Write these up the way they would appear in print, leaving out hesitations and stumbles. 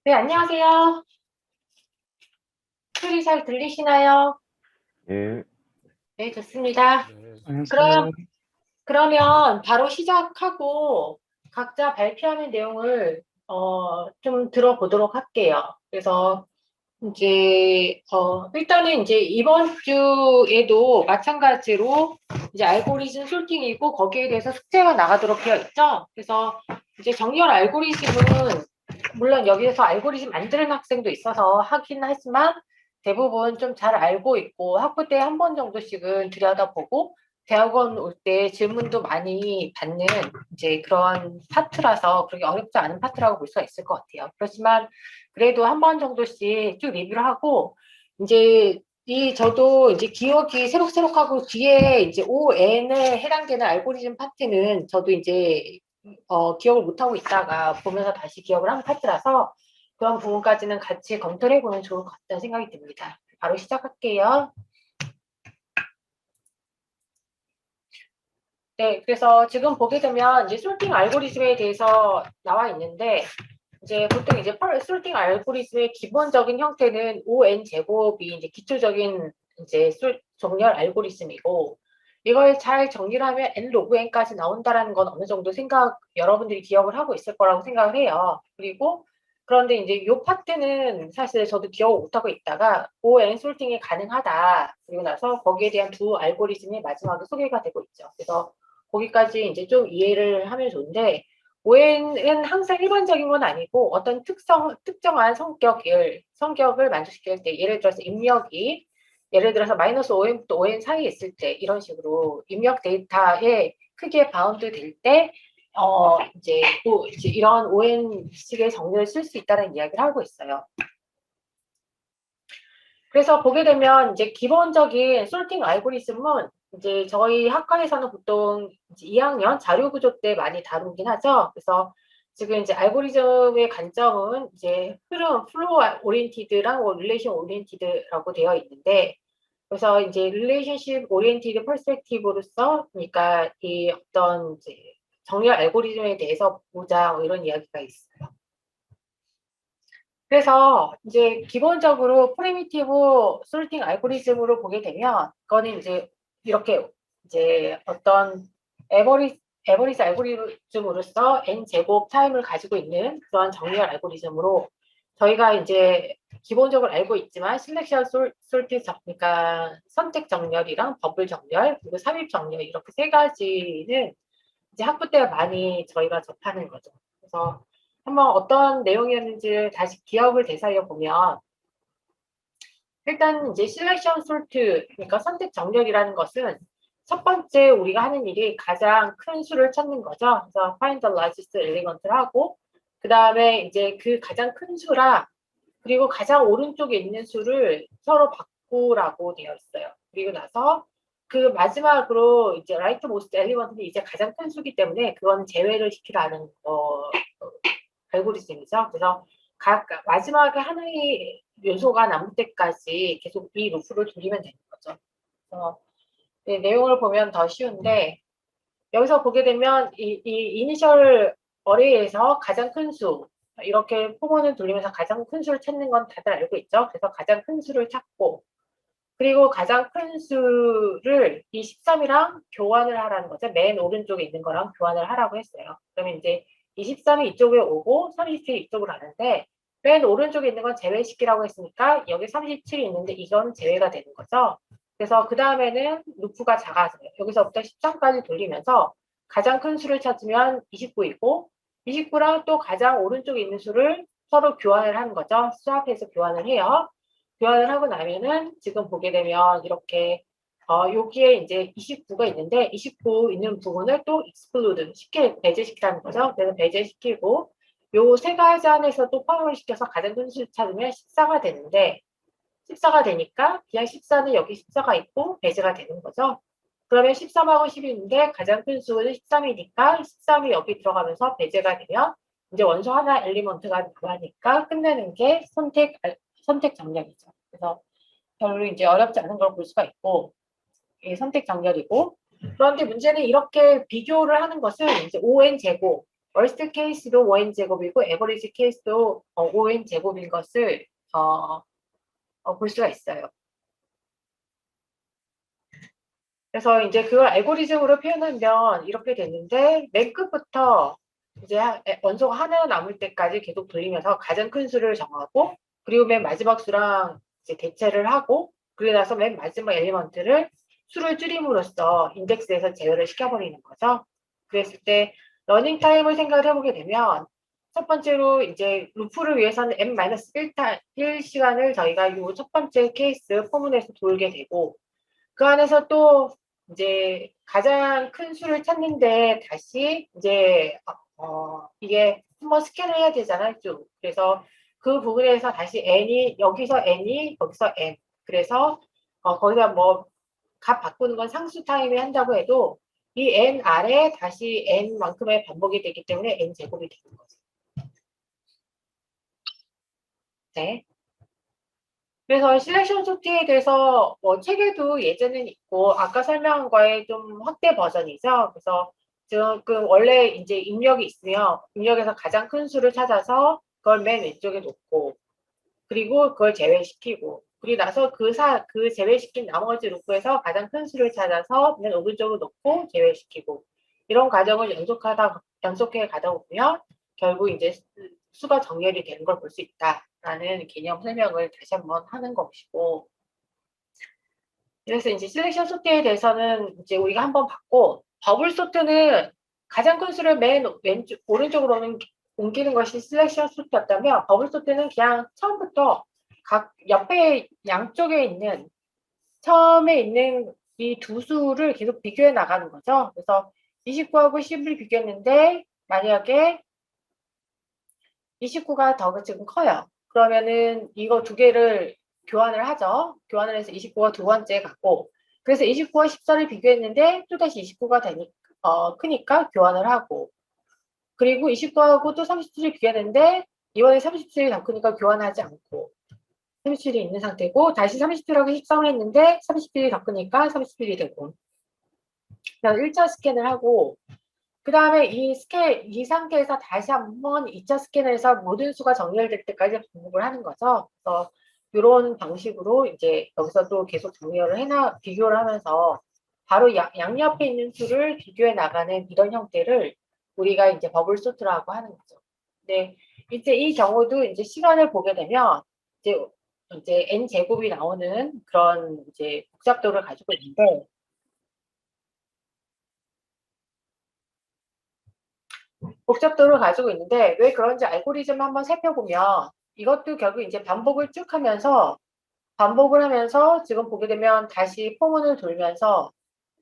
네, 안녕하세요. 소리 잘 들리시나요? 예, 네, 좋습니다. 네, 그럼, 안녕하세요. 그러면 바로 시작하고 각자 발표하는 내용을 좀 들어보도록 할게요. 그래서 일단은 이제 이번 주에도 마찬가지로 이제 알고리즘 솔팅이고 거기에 대해서 숙제가 나가도록 되어 있죠. 그래서 이제 정렬 알고리즘은 물론 여기에서 알고리즘 만드는 학생도 있어서 하긴 하지만 대부분 좀 잘 알고 있고 학부 때 한 번 정도씩은 들여다보고 대학원 올 때 질문도 많이 받는 이제 그런 파트라서 그렇게 어렵지 않은 파트라고 볼 수가 있을 것 같아요. 그렇지만 그래도 한 번 정도씩 쭉 리뷰를 하고 이제 저도 이제 기억이 새록새록하고 뒤에 이제 ON에 해당되는 알고리즘 파트는 저도 이제 기억을 못하고 있다가 보면서 다시 기억을 한 파트라서 그런 부분까지는 같이 검토를 해보면 좋을 것 같다는 생각이 듭니다. 바로 시작할게요. 네, 그래서 지금 보게 되면 이제 솔팅 알고리즘에 대해서 나와 있는데 이제 보통 이제 솔팅 알고리즘의 기본적인 형태는 ON 제곱이 이제 기초적인 이제 정렬 알고리즘이고 이걸 잘 정리를 하면 n 로그 n까지 나온다라는 건 어느 정도 여러분들이 기억을 하고 있을 거라고 생각을 해요. 그리고 그런데 이제 이 파트는 사실 저도 기억을 못하고 있다가 ON 솔팅이 가능하다. 그리고 나서 거기에 대한 두 알고리즘이 마지막에 소개가 되고 있죠. 그래서 거기까지 이제 좀 이해를 하면 좋은데 ON은 항상 일반적인 건 아니고 어떤 특정한 성격을 만족시킬 때, 예를 들어서 마이너스 ON부터 ON 사이에 있을 때, 이런 식으로 입력 데이터에 크게 바운드 될 때, 이제 또 이제 이런 ON식의 정렬을 쓸 수 있다는 이야기를 하고 있어요. 그래서 보게 되면 이제 기본적인 솔팅 알고리즘은 이제 저희 학과에서는 보통 이제 2학년 자료 구조 때 많이 다루긴 하죠. 그래서 지금 이제 알고리즘의 관점은 이제 플로우 오리엔티드랑 릴레이션 오리엔티드라고 되어 있는데, 그래서 이제 릴레이션십 오리엔티드 퍼스펙티브로서 그러니까 이 어떤 이제 정렬 알고리즘에 대해서 보자 뭐 이런 이야기가 있어요. 그래서 이제 기본적으로 프리미티브 솔팅 알고리즘으로 보게 되면 그거는 이제 이렇게 이제 어떤 에버리지 알고리즘으로서 n 제곱 타임을 가지고 있는 그런 정렬 알고리즘으로 저희가 이제 기본적으로 알고 있지만 실렉션 솔팅 그러니까 선택 정렬이랑 버블 정렬 그리고 삽입 정렬 이렇게 세 가지는 이제 학부 때 많이 저희가 접하는 거죠. 그래서 한번 어떤 내용이었는지를 다시 기억을 되살려 보면 일단 이제 실렉션 솔트 그러니까 선택 정렬이라는 것은 첫 번째 우리가 하는 일이 가장 큰 수를 찾는 거죠. 그래서 find the largest element를 하고 그 다음에 이제 그 가장 큰 수랑 그리고 가장 오른쪽에 있는 수를 서로 바꾸라고 되어 있어요. 그리고 나서 그 마지막으로 이제 rightmost element는 이제 가장 큰 수기 때문에 그건 제외를 시키라는 알고리즘이죠. 그래서 마지막에 하나의 요소가 남을 때까지 계속 이 루프를 돌리면 되는 거죠. 그래서 네, 내용을 보면 더 쉬운데 여기서 보게 되면 이 이니셜 어레이에서 가장 큰 수, 이렇게 포문을 돌리면서 가장 큰 수를 찾는 건 다들 알고 있죠. 그래서 가장 큰 수를 찾고 그리고 가장 큰 수를 이 13이랑 교환을 하라는 거죠. 맨 오른쪽에 있는 거랑 교환을 하라고 했어요. 그러면 이제 23이 이쪽에 오고 37이 이쪽으로 가는데 맨 오른쪽에 있는 건 제외시키라고 했으니까 여기 37이 있는데 이건 제외가 되는 거죠. 그래서 그 다음에는 루프가 작아져요. 여기서부터 13까지 돌리면서 가장 큰 수를 찾으면 29이고 29랑 또 가장 오른쪽에 있는 수를 서로 교환을 하는 거죠. 수합해서 교환을 해요. 교환을 하고 나면은 지금 보게 되면 이렇게 여기에 이제 29가 있는데 29 있는 부분을 또 exclude 쉽게 배제시키라는 거죠. 그래서 배제시키고 요 세 가지 안에서 또 포함을 시켜서 가장 큰 수를 찾으면 14가 되는데 14가 되니까 그냥 14는 여기 14가 있고 배제가 되는 거죠. 그러면 13하고 10인데 가장 큰 수는 13이니까 13이 여기 들어가면서 배제가 되면 이제 원소 하나 엘리먼트가 나가니까 끝내는 게 선택 정렬이죠. 그래서 별로 이제 어렵지 않은 걸 볼 수가 있고 선택 정렬이고 그런데 문제는 이렇게 비교를 하는 것은 이제 ON 제곱 월스트 케이스도 5n 제곱이고 에버리지 케이스도 5n 제곱인 것을 볼 수가 있어요. 그래서 이제 그걸 알고리즘으로 표현하면 이렇게 됐는데 맨 끝부터 이제 원소가 하나 남을 때까지 계속 돌리면서 가장 큰 수를 정하고 그리고 맨 마지막 수랑 이제 대체를 하고 그리고 나서 맨 마지막 엘리먼트를 수를 줄임으로써 인덱스에서 제외를 시켜버리는 거죠. 그랬을 때 러닝 타임을 생각을 해보게 되면 첫 번째로 이제 루프를 위해서는 n-1 시간을 저희가 이 첫 번째 케이스 포문에서 돌게 되고 그 안에서 또 이제 가장 큰 수를 찾는데 다시 이제 이게 한번 스캔을 해야 되잖아요, 쭉. 그래서 그 부분에서 다시 n이 여기서 n이 여기서 n. 그래서 거기다 뭐 값 바꾸는 건 상수 타임에 한다고 해도 이 n 아래 다시 n만큼의 반복이 되기 때문에 n 제곱이 되는 거죠. 네. 그래서 실렉션 소트에 대해서 책에도 예제는 있고 아까 설명한 거에 좀 확대 버전이죠. 그래서 지금 원래 이제 입력이 있으면 입력에서 가장 큰 수를 찾아서 그걸 맨 왼쪽에 놓고 그리고 그걸 제외시키고 그리고 나서 그 제외시킨 나머지 루프에서 가장 큰 수를 찾아서 맨 오른쪽으로 놓고 제외시키고 이런 과정을 연속해 가다 보면 결국 이제 수가 정렬이 되는 걸 볼 수 있다라는 개념 설명을 다시 한번 하는 것이고 그래서 이제 셀렉션 소트에 대해서는 이제 우리가 한번 봤고 버블 소트는 가장 큰 수를 맨 왼쪽 오른쪽으로 옮기는 것이 셀렉션 소트였다면 버블 소트는 그냥 처음부터 각 옆에 양쪽에 있는 처음에 있는 이 두 수를 계속 비교해 나가는 거죠. 그래서 29하고 10을 비교했는데 만약에 29가 더 지금 커요. 그러면은 이거 두 개를 교환을 하죠. 교환을 해서 29가 두 번째 갖고 그래서 29와 14를 비교했는데 또다시 29가 크니까 교환을 하고 그리고 29하고 또 37을 비교했는데 이번에 37이 더 크니까 교환하지 않고 37이 있는 상태고 다시 37하고 13을 했는데 37이 더 크니까 37이 되고 그래서 1차 스캔을 하고 그 다음에 이 상태에서 다시 한번 2차 스캔을 해서 모든 수가 정렬될 때까지 반복을 하는 거죠. 그래서 이런 방식으로 이제 여기서도 계속 비교를 하면서 바로 양옆에 있는 수를 비교해 나가는 이런 형태를 우리가 이제 버블 소트라고 하는 거죠. 근데 이제 이 경우도 이제 시간을 보게 되면 이제 n 제곱이 나오는 그런 이제 복잡도를 가지고 있는데 왜 그런지 알고리즘 한번 살펴보면 이것도 결국 이제 반복을 하면서 지금 보게 되면 다시 포문을 돌면서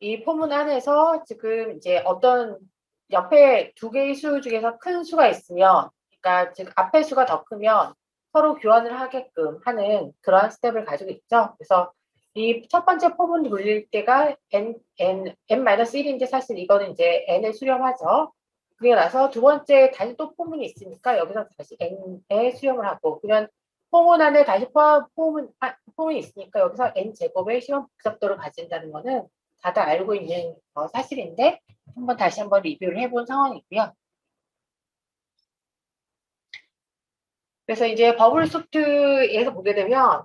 이 포문 안에서 지금 이제 어떤 옆에 두 개의 수 중에서 큰 수가 있으면 그러니까 지금 앞에 수가 더 크면 서로 교환을 하게끔 하는 그러한 스텝을 가지고 있죠. 그래서 이 첫 번째 포문 돌릴 때가 n-1인데 사실 이거는 이제 n을 수렴하죠. 그리고 나서 두 번째 다시 또 포문이 있으니까 여기서 다시 n에 수렴을 하고 그러면 포문 안에 다시 포문이 있으니까 여기서 n 제곱의 시험 복잡도를 가진다는 거는 다들 알고 있는 사실인데 다시 한번 리뷰를 해본 상황이고요. 그래서 이제 버블 소트에서 보게 되면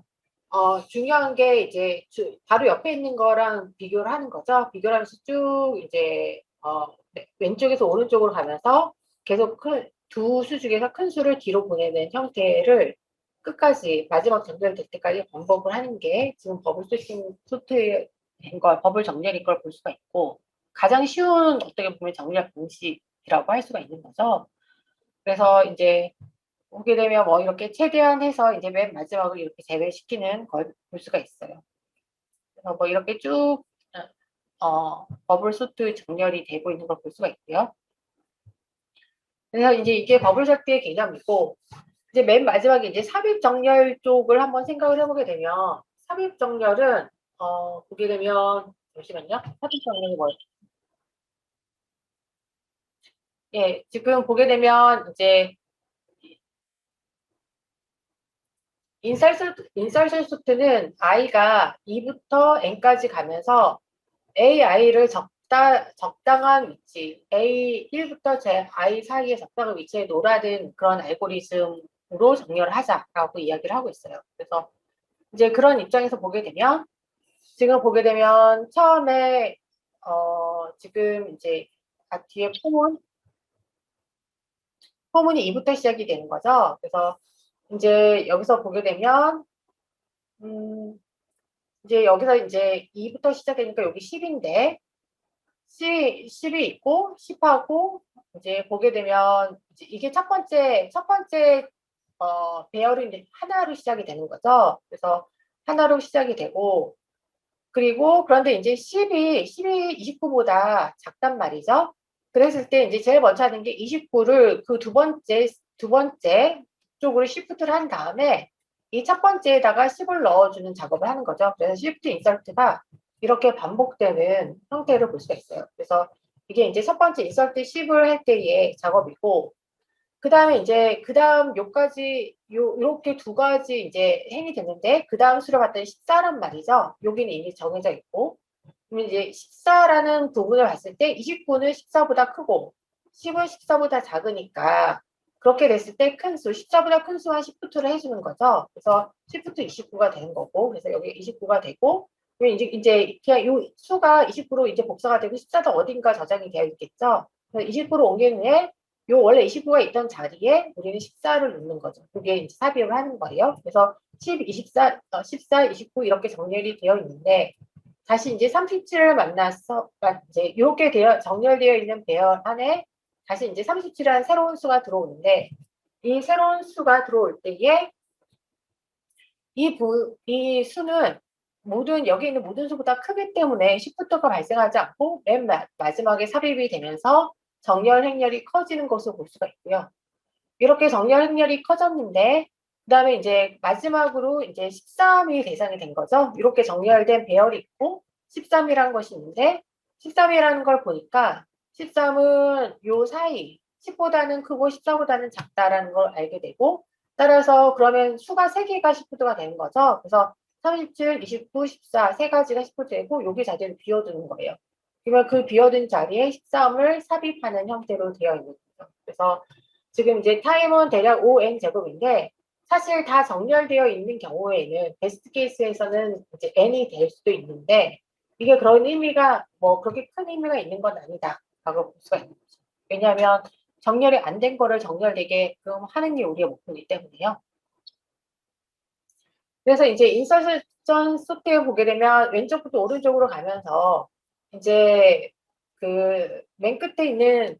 중요한 게 이제 바로 옆에 있는 거랑 비교를 하는 거죠. 비교를 하면서 쭉 이제 왼쪽에서 오른쪽으로 가면서 계속 두 수 중에서 큰 수를 뒤로 보내는 형태를 끝까지 마지막 정렬될 때까지 반복을 하는 게 지금 소트인 걸 버블 정렬인 걸 볼 수가 있고 가장 쉬운 어떻게 보면 정렬 방식이라고 할 수가 있는 거죠. 그래서 이제 보게 되면 뭐 이렇게 최대한 해서 이제 맨 마지막으로 이렇게 제외시키는 걸 볼 수가 있어요. 그래서 뭐 이렇게 쭉 버블 소트 정렬이 되고 있는 걸 볼 수가 있고요. 그래서 이제 이게 버블 소트의 개념이고 이제 맨 마지막에 이제 삽입 정렬 쪽을 한번 생각을 해보게 되면 삽입 정렬은 보게 되면 잠시만요. 삽입 정렬이 뭐예요? 예, 지금 보게 되면 이제 인설션 소트는 i가 2부터 n까지 가면서 ai를 적당한 위치, A1부터 제 I 사이의 적당한 위치에 놀아든 그런 알고리즘으로 정렬을 하자라고 이야기를 하고 있어요. 그래서 이제 그런 입장에서 보게 되면, 지금 보게 되면 처음에 지금 이제 뒤에 포문이 2부터 시작이 되는 거죠. 그래서 이제 여기서 보게 되면 이제 여기서 이제 2부터 시작되니까 여기 10인데 10이 있고 10하고 이제 보게 되면 이제 이게 첫 번째 배열이 이제 하나로 시작이 되는 거죠. 그래서 하나로 시작이 되고, 그리고 그런데 이제 10이 29보다 작단 말이죠. 그랬을 때 이제 제일 먼저 하는 게 29를 그 두 번째 쪽으로 시프트를 한 다음에 이 첫 번째에다가 10을 넣어주는 작업을 하는 거죠. 그래서 시프트 인설트가 이렇게 반복되는 형태를 볼 수가 있어요. 그래서 이게 이제 첫 번째 인설트 10을 할 때의 작업이고, 그 다음에 이제 그 다음 요까지 요렇게 두 가지 이제 행이 됐는데, 그 다음 수를 봤더니 14란 말이죠. 여기는 이미 정해져 있고, 그러면 이제 14라는 부분을 봤을 때 29는 14보다 크고 10은 14보다 작으니까, 그렇게 됐을 때 큰 수, 14보다 큰 수만 시프트를 해주는 거죠. 그래서 시프트 29가 되는 거고, 그래서 여기 29가 되고, 이제 그냥 요 수가 29로 이제 복사가 되고 14도 어딘가 저장이 되어 있겠죠. 그래서 29로 옮긴 후에 요 원래 29가 있던 자리에 우리는 14를 넣는 거죠. 그게 이제 삽입을 하는 거예요. 그래서 10, 24, 14, 29 이렇게 정렬이 되어 있는데, 다시 이제 37을 만나서 이제 이렇게 정렬되어 있는 배열 안에 다시 이제 37이라는 새로운 수가 들어오는데, 이 새로운 수가 들어올 때에 이 수는 여기 있는 모든 수보다 크기 때문에 시프트가 발생하지 않고 맨 마지막에 삽입이 되면서 정렬 행렬이 커지는 것을 볼 수가 있고요. 이렇게 정렬 행렬이 커졌는데, 그 다음에 이제 마지막으로 이제 13이 대상이 된 거죠. 이렇게 정렬된 배열이 있고 13이라는 것이 있는데, 13이라는 걸 보니까 13은 요 사이 10보다는 크고 14보다는 작다라는 걸 알게 되고, 따라서 그러면 수가 3개가 시프트가 되는 거죠. 그래서 37, 29, 14 세 가지가 시프트 되고 여기 자리를 비워두는 거예요. 그러면 그 비워둔 자리에 13을 삽입하는 형태로 되어 있는 거죠. 그래서 지금 이제 타임은 대략 5n 제곱인데, 사실 다 정렬되어 있는 경우에는 베스트 케이스에서는 이제 n이 될 수도 있는데, 이게 그런 의미가 뭐 그렇게 큰 의미가 있는 건 아니다라고 볼 수가 있는 거죠. 왜냐하면 정렬이 안 된 거를 정렬되게끔 하는 게 우리의 목표이기 때문에요. 그래서 이제 인서션 소트에 보게 되면 왼쪽부터 오른쪽으로 가면서 이제 그 맨 끝에 있는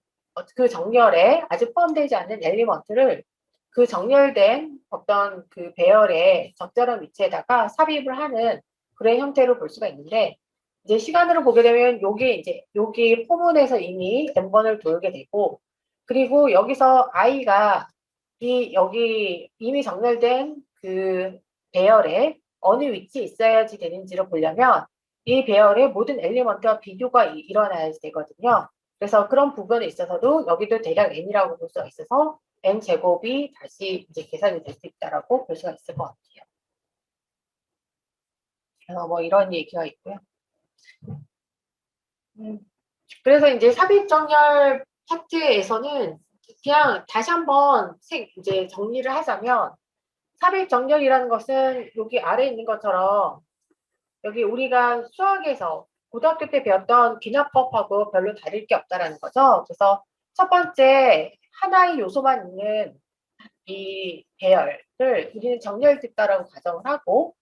그 정렬에 아직 포함되지 않는 엘리먼트를 그 정렬된 어떤 그 배열의 적절한 위치에다가 삽입을 하는 그런 형태로 볼 수가 있는데, 이제 시간으로 보게 되면 요게 이제 여기 포문에서 이미 n번을 돌게 되고, 그리고 여기서 i가 여기 이미 정렬된 그 배열에 어느 위치에 있어야지 되는지를 보려면 이 배열의 모든 엘리먼트와 비교가 일어나야지 되거든요. 그래서 그런 부분에 있어서도 여기도 대략 n이라고 볼 수가 있어서 n 제곱이 다시 이제 계산이 될 수 있다라고 볼 수가 있을 것 같아요. 그래서 뭐 이런 얘기가 있고요. 그래서 이제 삽입 정렬 파트에서는 그냥 다시 한번 이제 정리를 하자면, 삽입 정렬이라는 것은 여기 아래에 있는 것처럼 여기 우리가 수학에서 고등학교 때 배웠던 귀납법하고 별로 다를 게 없다라는 거죠. 그래서 첫 번째 하나의 요소만 있는 이 배열을 우리는 정렬됐다라고 가정을 하고,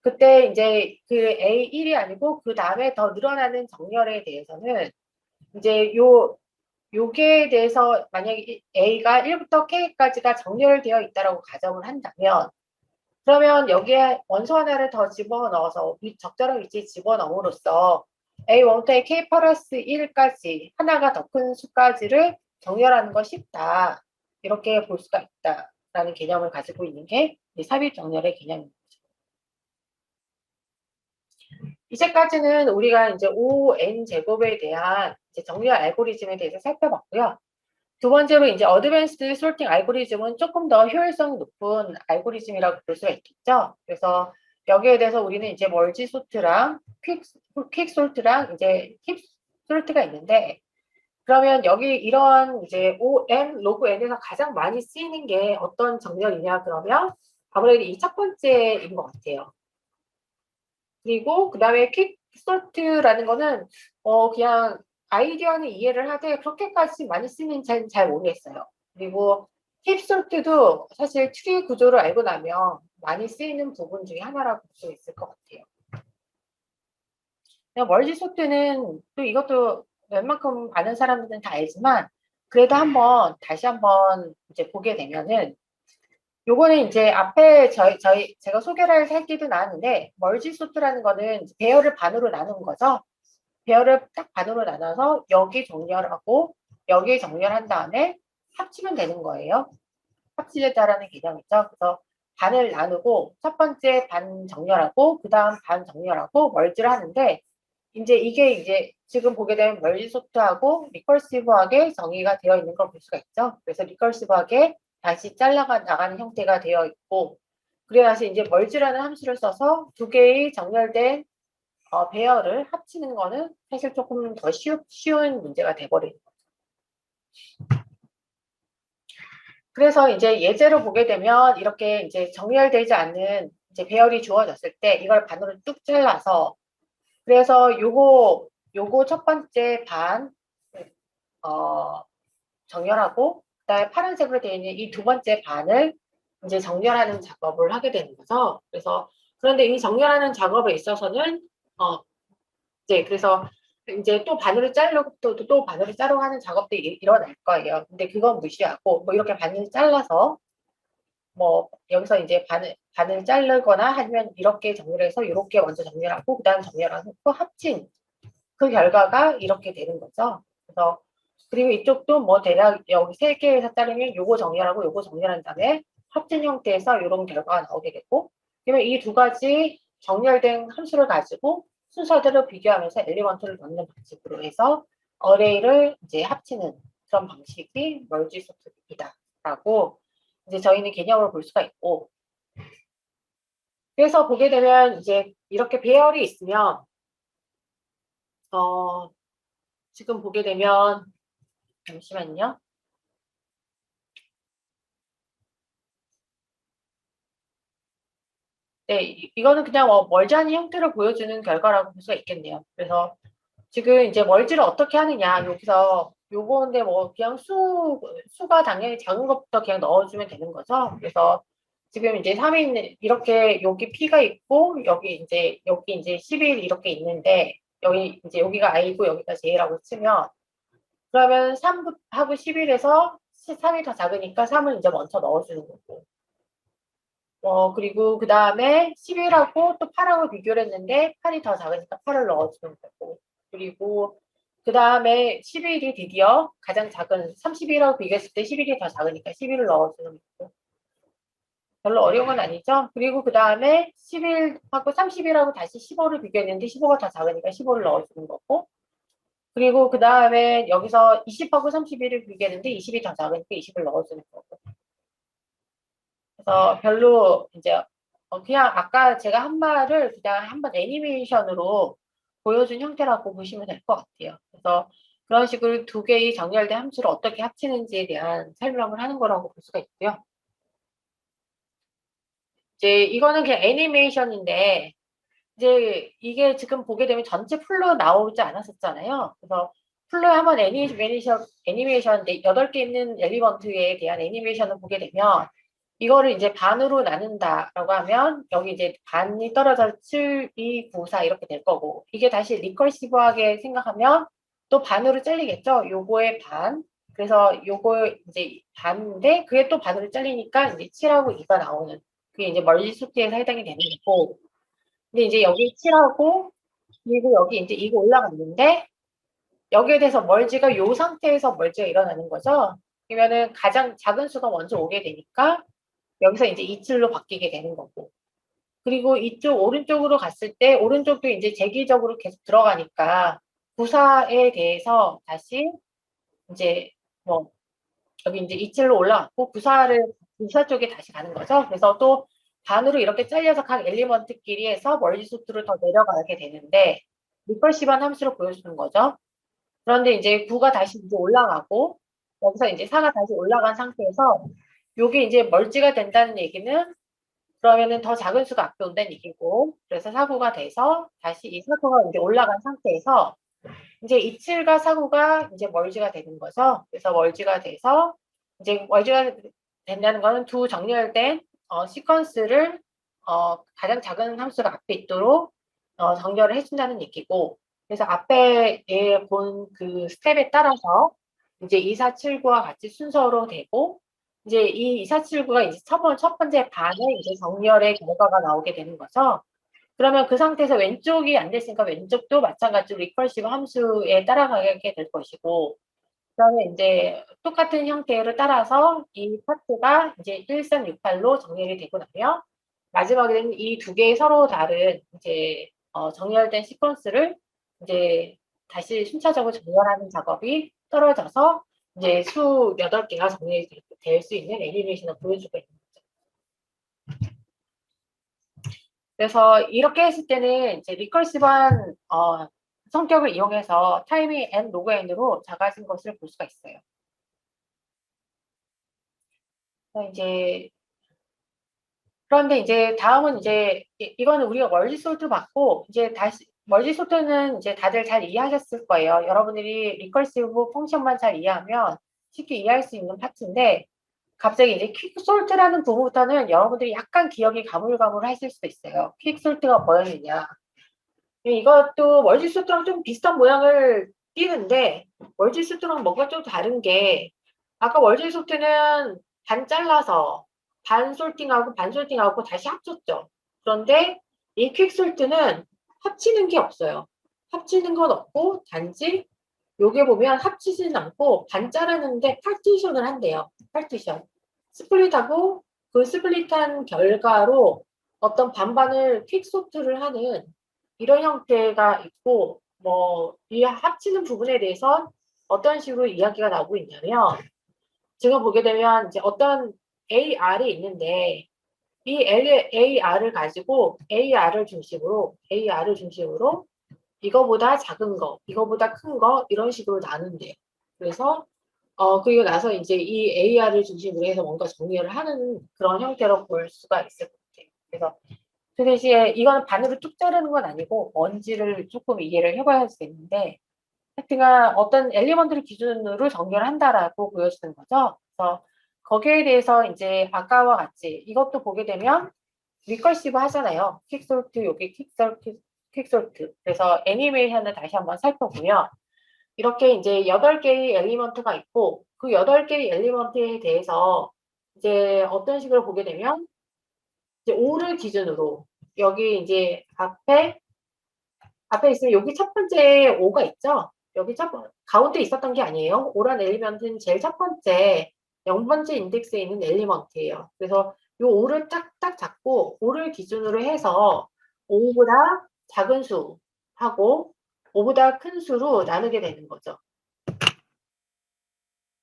그때 이제 그 A1이 아니고 그 다음에 더 늘어나는 정렬에 대해서는 이제 요게 대해서 만약에 A가 1부터 K까지가 정렬되어 있다라고 가정을 한다면, 그러면 여기에 원소 하나를 더 집어넣어서 적절한 위치에 집어넣음으로써 A1부터 K 플러스 1까지 하나가 더 큰 수까지를 정렬하는 건 쉽다. 이렇게 볼 수가 있다라는 개념을 가지고 있는 게 삽입 정렬의 개념입니다. 이제까지는 우리가 이제 ON 제곱에 대한 이제 정렬 알고리즘에 대해서 살펴봤고요. 두 번째로 이제 어드밴스드 솔팅 알고리즘은 조금 더 효율성이 높은 알고리즘이라고 볼 수가 있겠죠. 그래서 여기에 대해서 우리는 이제 멀지 소트랑 퀵 솔트랑 이제 솔트가 있는데, 그러면 여기 이런 이제 OM, 로그 N에서 가장 많이 쓰이는 게 어떤 정렬이냐 그러면 아무래도 이 첫 번째인 것 같아요. 그리고 그 다음에 퀵솔트라는 거는 그냥 아이디어는 이해를 하되 그렇게까지 많이 쓰는지는 잘 모르겠어요. 그리고 팁솔트도 사실 트리 구조를 알고 나면 많이 쓰이는 부분 중에 하나라고 볼 수 있을 것 같아요. 멀지 소트는 또 이것도 웬만큼 아는 사람들은 다 알지만 그래도 다시 한번 이제 보게 되면은 요거는 이제 앞에 제가 소개를 했기도 나왔는데 멀지 소트라는 거는 배열을 반으로 나눈 거죠. 배열을 딱 반으로 나눠서 여기 정렬하고 여기 정렬한 다음에 합치면 되는 거예요. 합치겠다라는 개념이죠. 그래서 반을 나누고 첫 번째 반 정렬하고 그 다음 반 정렬하고 멀지를 하는데 이게 이제 지금 보게 되면 멀리 소트하고 리커시브하게 정의가 되어 있는 걸 볼 수가 있죠. 그래서 리커시브하게 다시 잘라가 나가는 형태가 되어 있고 그래야서 이제 멀지라는 함수를 써서 두 개의 정렬된 배열을 합치는 거는 사실 조금 더 쉬운 문제가 돼버리는 거죠. 그래서 이제 예제로 보게 되면 이렇게 이제 정렬되지 않는 이제 배열이 주어졌을 때 이걸 반으로 뚝 잘라서 그래서 요거 첫 번째 반 정렬하고 그다음에 파란색으로 되어 있는 이 두 번째 반을 이제 정렬하는 작업을 하게 되는 거죠. 그래서 그런데 이 정렬하는 작업에 있어서는 이제 그래서 이제 또 바늘을 자르고 또 바늘을 자르고 하는 작업들이 일어날 거예요. 근데 그건 무시하고 뭐 이렇게 바늘 잘라서 뭐 여기서 이제 바늘 자르거나 아니면 이렇게 정렬해서 이렇게 먼저 정렬하고 그다음 정렬하고 또 합친 그 결과가 이렇게 되는 거죠. 그래서 그리고 이쪽도 뭐 대략 여기 세 개에서 따르면 요거 정렬하고 요거 정렬한 다음에 합친 형태에서 이런 결과가 나오게 되고 그러면 이 두 가지 정렬된 함수를 가지고 순서대로 비교하면서 엘리먼트를 넣는 방식으로 해서 어레이를 이제 합치는 그런 방식이 멀지 소트이다라고 이제 저희는 개념을 볼 수가 있고 그래서 보게 되면 이제 이렇게 배열이 있으면 지금 보게 되면 잠시만요. 네, 이거는 그냥 멀지 않은 형태를 보여주는 결과라고 볼 수가 있겠네요. 그래서 지금 이제 멀지를 어떻게 하느냐 여기서 요거인데 뭐 그냥 수가 당연히 작은 것부터 그냥 넣어주면 되는 거죠. 그래서 지금 이제 3인 이렇게 여기 P가 있고 여기 이제 11 이렇게 있는데 여기 이제 여기가 I고 여기가 J라고 치면 그러면 3하고 11에서 3이 더 작으니까 3을 이제 먼저 넣어주는 거고 그리고 그 다음에 11하고 또 8하고 비교를 했는데 8이 더 작으니까 8을 넣어주는 거고 그리고 그 다음에 11이 드디어 가장 작은 31하고 비교했을 때 11이 더 작으니까 11을 넣어주는 거고 별로 어려운 건 아니죠. 그리고 그 다음에 11하고 31하고 다시 15를 비교했는데 15가 더 작으니까 15를 넣어주는 거고 그리고 그 다음에 여기서 20하고 31을 비교했는데 20이 더 작으니까 20을 넣어주는 거고 그래서 별로 이제 그냥 아까 제가 한 말을 그냥 한번 애니메이션으로 보여준 형태라고 보시면 될 것 같아요. 그래서 그런 식으로 두 개의 정렬된 함수를 어떻게 합치는지에 대한 설명을 하는 거라고 볼 수가 있고요. 이제 이거는 그냥 애니메이션인데 이제 이게 지금 보게 되면 전체 풀로 나오지 않았었잖아요. 그래서 풀로에 한번 애니메이션 8개 있는 엘리먼트에 대한 애니메이션을 보게 되면 이거를 이제 반으로 나눈다라고 하면 여기 이제 반이 떨어져 7, 2, 9, 4 이렇게 될 거고 이게 다시 리커시브하게 생각하면 또 반으로 잘리겠죠. 요거의 반. 그래서 요거 이제 반인데 그게 또 반으로 잘리니까 이제 7하고 2가 나오는 그게 이제 멀리 수트에서 해당이 되는 거고 근데 이제 여기 7하고 그리고 여기 이제 이거 올라갔는데 여기에 대해서 멀지가 요 상태에서 멀지가 일어나는 거죠. 그러면은 가장 작은 수가 먼저 오게 되니까 여기서 이제 이틀로 바뀌게 되는 거고. 그리고 이쪽 오른쪽으로 갔을 때 오른쪽도 이제 재기적으로 계속 들어가니까 부사에 대해서 다시 이제 뭐 여기 이제 이틀로 올라갔고 부사 쪽에 다시 가는 거죠. 그래서 또 반으로 이렇게 잘려서 각 엘리먼트끼리 해서 멀리수트로 더 내려가게 되는데 리커시브한 함수로 보여주는 거죠. 그런데 이제 9가 다시 이제 올라가고 여기서 이제 4가 다시 올라간 상태에서 요게 이제 멀지가 된다는 얘기는 그러면은 더 작은 수가 앞에 온다는 얘기고 그래서 4구가 돼서 다시 이 4구가 이제 올라간 상태에서 이제 27과 4구가 이제 멀지가 되는 거죠. 그래서 멀지가 돼서 이제 멀지가 된다는 거는 두 정렬된 시퀀스를 가장 작은 함수가 앞에 있도록 정렬을 해준다는 얘기고 그래서 앞에 본 그 스텝에 따라서 이제 2, 4, 7, 9와 같이 순서로 되고 이제 이 2, 4, 7, 9가 이제 첫 번째 반의 이제 정렬의 결과가 나오게 되는 거죠. 그러면 그 상태에서 왼쪽이 안 됐으니까 왼쪽도 마찬가지로 리커시브 함수에 따라가게 될 것이고 그다음에 이제 똑같은 형태를 따라서 이 파트가 이제 1368로 정렬이 되고 나면 마지막에는 이 두 개의 서로 다른 이제 정렬된 시퀀스를 이제 다시 순차적으로 정렬하는 작업이 떨어져서 이제 수 8개가 정렬이 될 수 있는 애니메이션을 보여주고 있는 거죠. 그래서 이렇게 했을 때는 이제 리커시브한 성격을 이용해서 타이밍 n 로그 n으로 작아진 것을 볼 수가 있어요. 이제 그런데 이제 다음은 이제 이거는 우리가 멀지 소트 받고 이제 다시 멀지 소트는 이제 다들 잘 이해하셨을 거예요. 여러분들이 리커시브 펑션만 잘 이해하면 쉽게 이해할 수 있는 파트인데 갑자기 이제 퀵 솔트라는 부분부터는 여러분들이 약간 기억이 가물가물하실 수도 있어요. 퀵 솔트가 뭐였느냐. 이것도 멀지 소트랑 좀 비슷한 모양을 띄는데 멀지 소트랑 뭔가 좀 다른 게 아까 멀지 소트는 반 잘라서 반 솔팅하고 반 솔팅하고 다시 합쳤죠. 그런데 이 퀵 솔트는 합치는 게 없어요. 합치는 건 없고 단지 여기 보면 합치지는 않고 반 자르는데 파티션을 한대요. 파티션. 스플릿하고 그 스플릿한 결과로 어떤 반반을 퀵 소트를 하는 이런 형태가 있고 이 합치는 부분에 대해서 어떤 식으로 이야기가 나오고 있냐면 지금 보게 되면 이제 어떤 AR이 있는데 이 AR을 가지고 AR을 중심으로 이거보다 작은 거, 이거보다 큰 거 이런 식으로 나눈대요. 그래서 그리고 나서 이제 이 AR을 중심으로 해서 뭔가 정리를 하는 그런 형태로 볼 수가 있을 것 같아요. 그래서 그 대신에 이거는 반으로 쭉 자르는 건 아니고 뭔지를 조금 이해를 해봐야 할 수 있는데 하여튼간 어떤 엘리먼트를 기준으로 정렬을 한다라고 보여지는 거죠. 그래서 거기에 대해서 이제 아까와 같이 이것도 보게 되면 리커시브 하잖아요. 퀵솔트, 여기 퀵솔트. 그래서 애니메이션을 다시 한번 살펴보면 이렇게 이제 8개의 엘리먼트가 있고 그 8개의 엘리먼트에 대해서 이제 어떤 식으로 보게 되면 이제 5를 기준으로 여기 이제 앞에 있으면 여기 첫 번째 5가 있죠. 여기 가운데 있었던 게 아니에요. 5란 엘리먼트는 제일 첫 번째 0번째 인덱스에 있는 엘리먼트예요. 그래서 이 5를 딱 잡고 5를 기준으로 해서 5보다 작은 수하고 5보다 큰 수로 나누게 되는 거죠.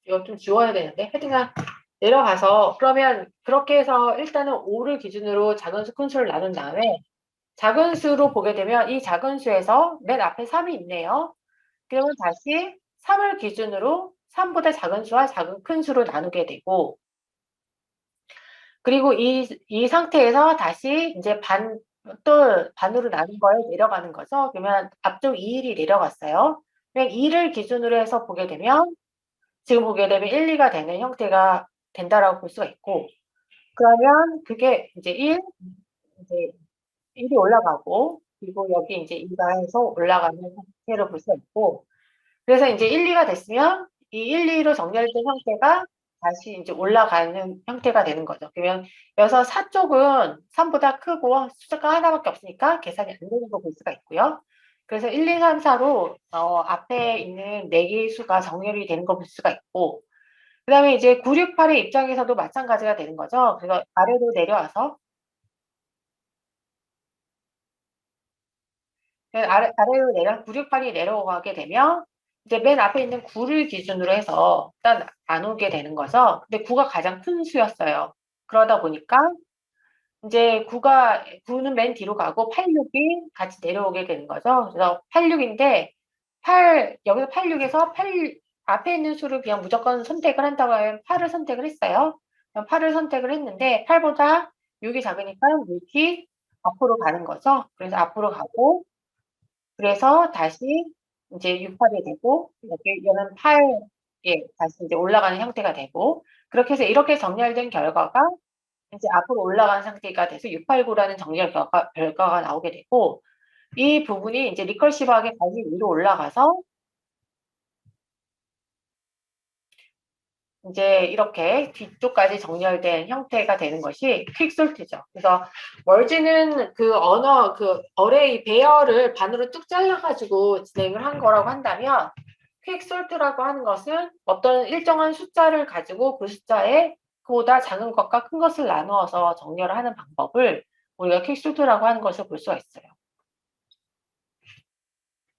이거 좀 지워야 되는데 하여튼간 내려가서 그러면 그렇게 해서 일단은 5를 기준으로 작은 수, 큰 수를 나눈 다음에 작은 수로 보게 되면 이 작은 수에서 맨 앞에 3이 있네요. 그러면 다시 3을 기준으로 3보다 작은 수와 큰 수로 나누게 되고 그리고 이 상태에서 다시 이제 또 반으로 나눈 거에 내려가는 거죠. 그러면 앞쪽 2일이 내려갔어요. 그냥 2를 기준으로 해서 보게 되면 지금 보게 되면 1, 2가 되는 형태가 된다라고 볼 수가 있고 그러면 그게 이제 이제 1이 올라가고 그리고 여기 이제 2가 해서 올라가는 형태로 볼 수가 있고 그래서 이제 1, 2가 됐으면 이 1, 2로 정렬된 형태가 다시 이제 올라가는 형태가 되는 거죠. 그러면 여기서 4 쪽은 3보다 크고 숫자가 하나밖에 없으니까 계산이 안 되는 거 볼 수가 있고요. 그래서 1, 2, 3, 4로 앞에 있는 4개의 수가 정렬이 되는 거 볼 수가 있고 그다음에 이제 9, 6, 8의 입장에서도 마찬가지가 되는 거죠. 그래서 아래로 내려와서 아래로 9, 6, 8이 내려가게 되면 이제 맨 앞에 있는 9를 기준으로 해서 일단 나누게 되는 거죠. 근데 9가 가장 큰 수였어요. 그러다 보니까 이제 9는 맨 뒤로 가고 8, 6이 같이 내려오게 되는 거죠. 그래서 8, 6인데 여기서 8, 6에서 8, 앞에 있는 수를 그냥 무조건 선택을 한다고 하면 8을 선택을 했어요. 8을 선택을 했는데 8보다 6이 작으니까 6이 앞으로 가는 거죠. 그래서 앞으로 가고, 그래서 다시 이제 6, 8이 되고, 얘는 8, 예, 다시 이제 올라가는 형태가 되고, 그렇게 해서 이렇게 정렬된 결과가 이제 앞으로 올라가는 상태가 돼서 689라는 정렬 결과가 나오게 되고, 이 부분이 이제 리커시브하게 다시 위로 올라가서 이제 이렇게 뒤쪽까지 정렬된 형태가 되는 것이 퀵솔트죠. 그래서 멀지는 그 언어, 그 어레이 배열을 반으로 뚝 잘라가지고 진행을 한 거라고 한다면, 퀵솔트라고 하는 것은 어떤 일정한 숫자를 가지고 그 숫자에 그보다 작은 것과 큰 것을 나누어서 정렬을 하는 방법을 우리가 퀵솔트라고 하는 것을 볼 수가 있어요.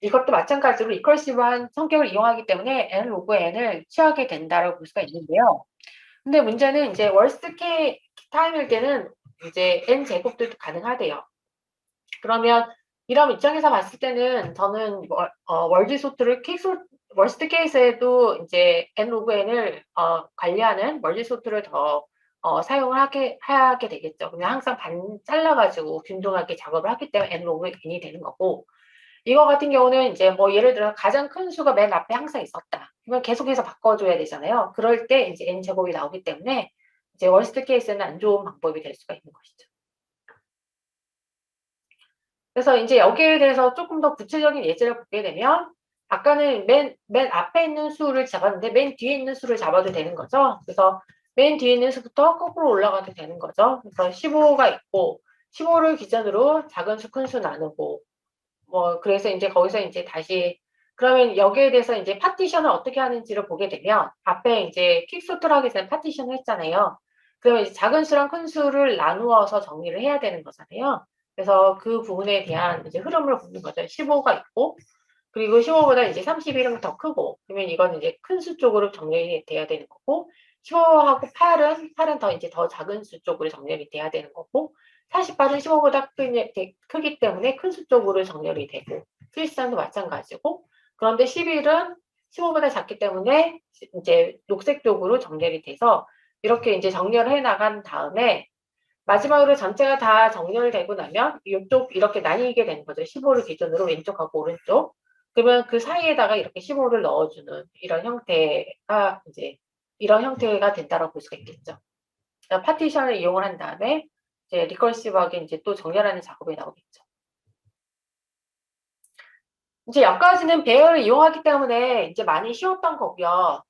이것도 마찬가지로 리커시브한 성격을 이용하기 때문에 n 로그 n을 취하게 된다고 볼 수가 있는데요. 근데 문제는 이제 월스트 타임일 때는 이제 n 제곱도 가능하대요. 그러면 이런 입장에서 봤을 때는 저는 월드 소트를 월스트 케이스에도 이제 n 로그 n을 관리하는 월드 소트를 더 사용을 하게 되겠죠. 그러면 항상 반 잘라가지고 균등하게 작업을 하기 때문에 n 로그 n이 되는 거고, 이거 같은 경우는 이제 뭐 예를 들어 가장 큰 수가 맨 앞에 항상 있었다. 그러면 계속해서 바꿔줘야 되잖아요. 그럴 때 이제 n 제곱이 나오기 때문에 이제 월스트 케이스는 안 좋은 방법이 될 수가 있는 것이죠. 그래서 이제 여기에 대해서 조금 더 구체적인 예제를 보게 되면, 아까는 맨 앞에 있는 수를 잡았는데 맨 뒤에 있는 수를 잡아도 되는 거죠. 그래서 맨 뒤에 있는 수부터 거꾸로 올라가도 되는 거죠. 그래서 15가 있고 15를 기준으로 작은 수, 큰 수 나누고, 뭐 그래서 이제 거기서 이제 다시, 그러면 여기에 대해서 이제 파티션을 어떻게 하는지를 보게 되면, 앞에 이제 퀵소트를 하기 전에 파티션을 했잖아요. 그러면 이제 작은 수랑 큰 수를 나누어서 정리를 해야 되는 거잖아요. 그래서 그 부분에 대한 이제 흐름을 보는 거죠. 15가 있고, 그리고 15보다 이제 31은 더 크고, 그러면 이건 이제 큰 수 쪽으로 정렬이 돼야 되는 거고, 15하고 8은 더 이제 더 작은 수 쪽으로 정렬이 돼야 되는 거고, 48은 15보다 크기 때문에 큰 수 쪽으로 정렬이 되고, 73도 마찬가지고, 그런데 11은 15보다 작기 때문에 이제 녹색 쪽으로 정렬이 돼서 이렇게 이제 정렬을 해 나간 다음에, 마지막으로 전체가 다 정렬되고 나면 이쪽 이렇게 나뉘게 되는 거죠. 15를 기준으로 왼쪽하고 오른쪽. 그러면 그 사이에다가 이렇게 15를 넣어주는 이런 형태가 된다고 볼 수가 있겠죠. 파티션을 이용을 한 다음에 이제 리커시브하게 이제 또 정렬하는 작업이 나오겠죠. 이제 여기까지는 배열을 이용하기 때문에 이제 많이 쉬웠던 거고요.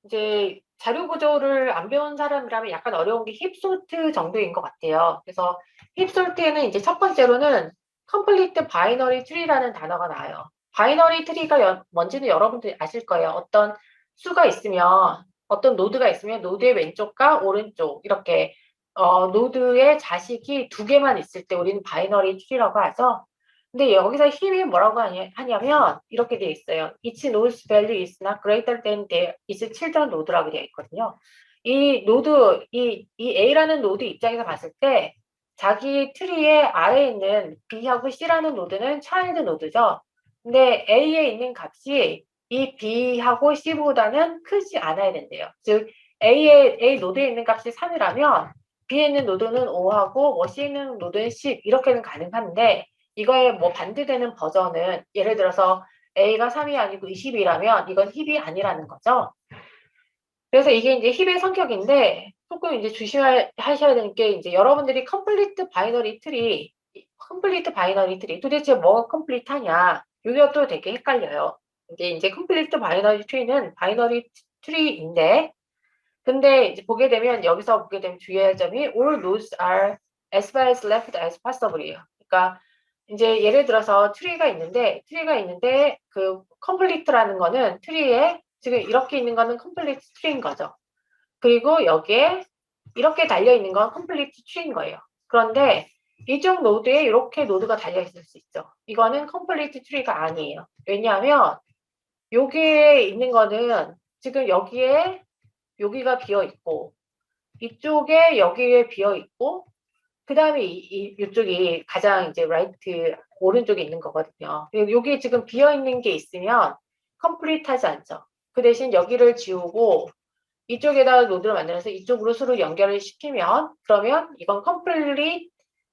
이제 자료 구조를 안 배운 사람이라면 약간 어려운 게 힙솔트 정도인 것 같아요. 그래서 힙솔트에는 이제 첫 번째로는 complete binary tree라는 단어가 나와요. 바이너리 트리가 뭔지는 여러분들이 아실 거예요. 어떤 수가 있으면, 어떤 노드가 있으면 노드의 왼쪽과 오른쪽 이렇게 노드의 자식이 두 개만 있을 때 우리는 바이너리 트리라고 하죠. 근데 여기서 힘이 뭐라고 하냐면 이렇게 되어 있어요. Each node's value is not greater than its children node라고 되어 있거든요. 이 노드, 이 A라는 노드 입장에서 봤을 때 자기 트리의 아래에 있는 B하고 C라는 노드는 차일드 노드죠. 근데 A에 있는 값이 이 B하고 C보다는 크지 않아야 된대요. 즉 A 노드에 있는 값이 3이라면 B에 있는 노드는 5하고 뭐 C에 있는 노드는 10 이렇게는 가능한데, 이거에 뭐 반대되는 버전은 예를 들어서 A가 3이 아니고 20이라면 이건 힙이 아니라는 거죠. 그래서 이게 이제 힙의 성격인데, 조금 이제 조심하셔야 되는 게, 이제 여러분들이 컴플리트 바이너리 트리 도대체 뭐가 컴플리트하냐, 이것도 되게 헷갈려요. 이제 컴플리트 바이너리 트리는 바이너리 트리인데, 근데 이제 여기서 보게 되면 주의해야 할 점이 all nodes are as far as left as possible이에요. 그러니까 이제 예를 들어서 트리가 있는데 그 컴플리트라는 거는 트리에 지금 이렇게 있는 거는 컴플리트 트리인 거죠. 그리고 여기에 이렇게 달려 있는 건 컴플리트 트리인 거예요. 그런데 이쪽 노드에 이렇게 노드가 달려 있을 수 있죠. 이거는 컴플리트 트리가 아니에요. 왜냐하면 여기에 있는 거는 지금 여기가 비어 있고, 이쪽에 여기에 비어 있고, 그 다음에 이쪽이 가장 이제 오른쪽에 있는 거거든요. 여기 지금 비어 있는 게 있으면 컴플리트하지 않죠. 그 대신 여기를 지우고 이쪽에다가 노드를 만들어서 이쪽으로 서로 연결을 시키면 그러면 이건 컴플리트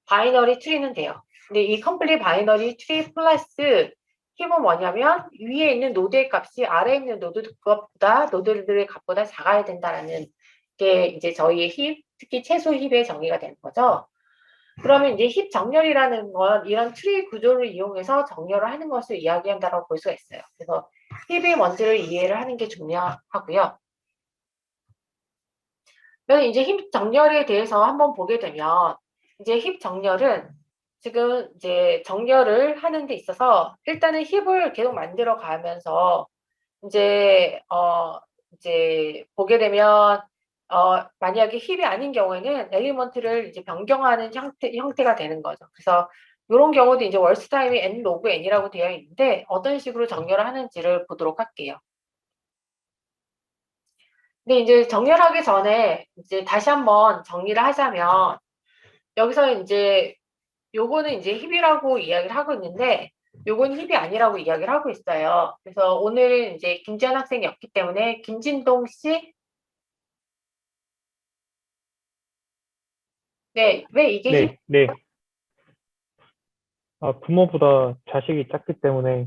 바이너리 트리는 돼요. 근데 이 컴플리트 바이너리 트리 플러스 힙은 뭐냐면 위에 있는 노드의 값이 아래에 있는 노드들의 값보다 작아야 된다라는 게 이제 저희의 힙, 특히 최소 힙의 정의가 되는 거죠. 그러면 이제 힙 정렬이라는 건 이런 트리 구조를 이용해서 정렬을 하는 것을 이야기한다고 볼 수가 있어요. 그래서 힙의 뭔지를 이해를 하는 게 중요하고요. 그래서 이제 힙 정렬에 대해서 한번 보게 되면 이제 힙 정렬은 지금 이제 정렬을 하는 데 있어서 일단은 힙을 계속 만들어 가면서 이제 보게 되면 만약에 힙이 아닌 경우에는 엘리먼트를 이제 변경하는 형태가 되는 거죠. 그래서 이런 경우도 이제 월스 타임이 n 로그 n이라고 되어 있는데 어떤 식으로 정렬을 하는지를 보도록 할게요. 근데 이제 정렬하기 전에 이제 다시 한번 정리를 하자면 여기서 이제 요거는 이제 힙이라고 이야기를 하고 있는데 요건 힙이 아니라고 이야기를 하고 있어요. 그래서 오늘은 이제 김지현 학생이 없기 때문에 김진동 씨, 네, 왜 이게 힙? 네. 부모보다 자식이 작기 때문에